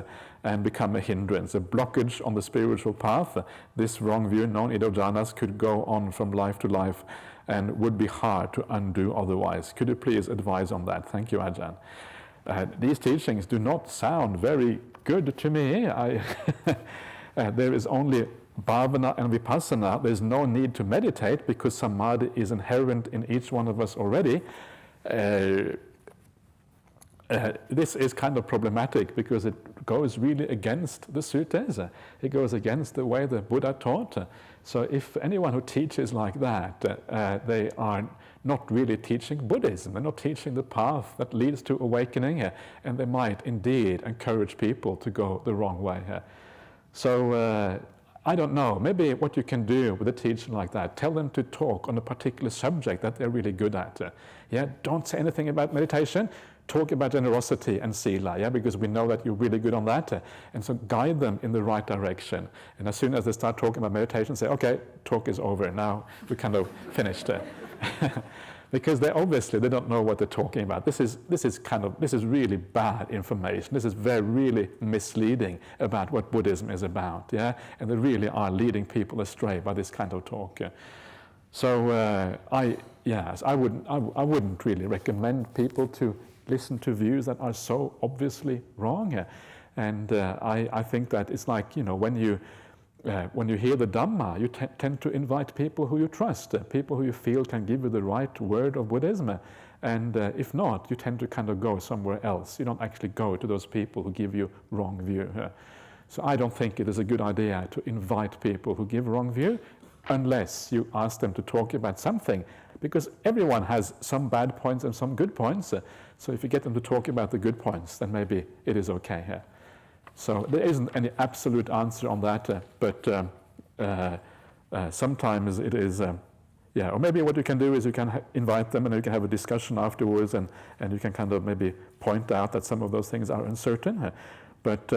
A: and become a hindrance, a blockage on the spiritual path. This wrong view, non-id of jhanas, could go on from life to life and would be hard to undo otherwise. Could you please advise on that? Thank you, Ajahn. These teachings do not sound very good to me. There is only bhavana and vipassana. There's no need to meditate because samadhi is inherent in each one of us already. This is kind of problematic because it goes really against the suttas. It goes against the way the Buddha taught. So if anyone who teaches like that, they are not really teaching Buddhism. They're not teaching the path that leads to awakening, and they might indeed encourage people to go the wrong way. So I don't know, maybe what you can do with a teaching like that, tell them to talk on a particular subject that they're really good at. Don't say anything about meditation. talk about generosity and sila, yeah, because we know that you're really good on that, and so guide them in the right direction. And as soon as they start talking about meditation, say, okay, talk is over, now we kind of finished. Because they don't know what they're talking about. This is really bad information. This is really misleading about what Buddhism is about, yeah, and they really are leading people astray by this kind of talk. So I wouldn't really recommend people to listen to views that are so obviously wrong. And I think that it's like, when you hear the Dhamma, you tend to invite people who you trust, people who you feel can give you the right word of Buddhism. And if not, you tend to kind of go somewhere else. You don't actually go to those people who give you wrong view. So I don't think it is a good idea to invite people who give wrong view unless you ask them to talk about something, because everyone has some bad points and some good points. So if you get them to talk about the good points, then maybe it is okay. So there isn't any absolute answer on that, but sometimes it is, or maybe what you can do is you can invite them and you can have a discussion afterwards, and you can kind of maybe point out that some of those things are uncertain. But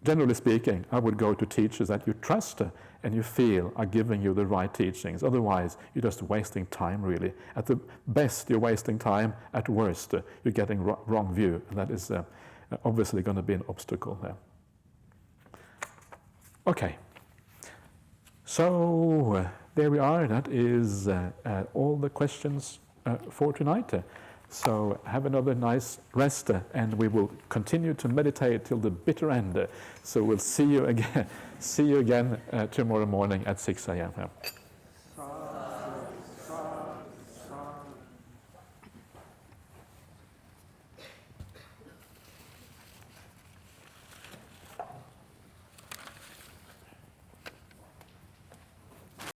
A: generally speaking, I would go to teachers that you trust and you feel are giving you the right teachings. Otherwise, you're just wasting time, really. At the best, you're wasting time. At worst, you're getting wrong view. And that is obviously going to be an obstacle there. Okay. So there we are. That is all the questions for tonight. So have another nice rest, and we will continue to meditate till the bitter end. So we'll see you again tomorrow morning at 6 a.m.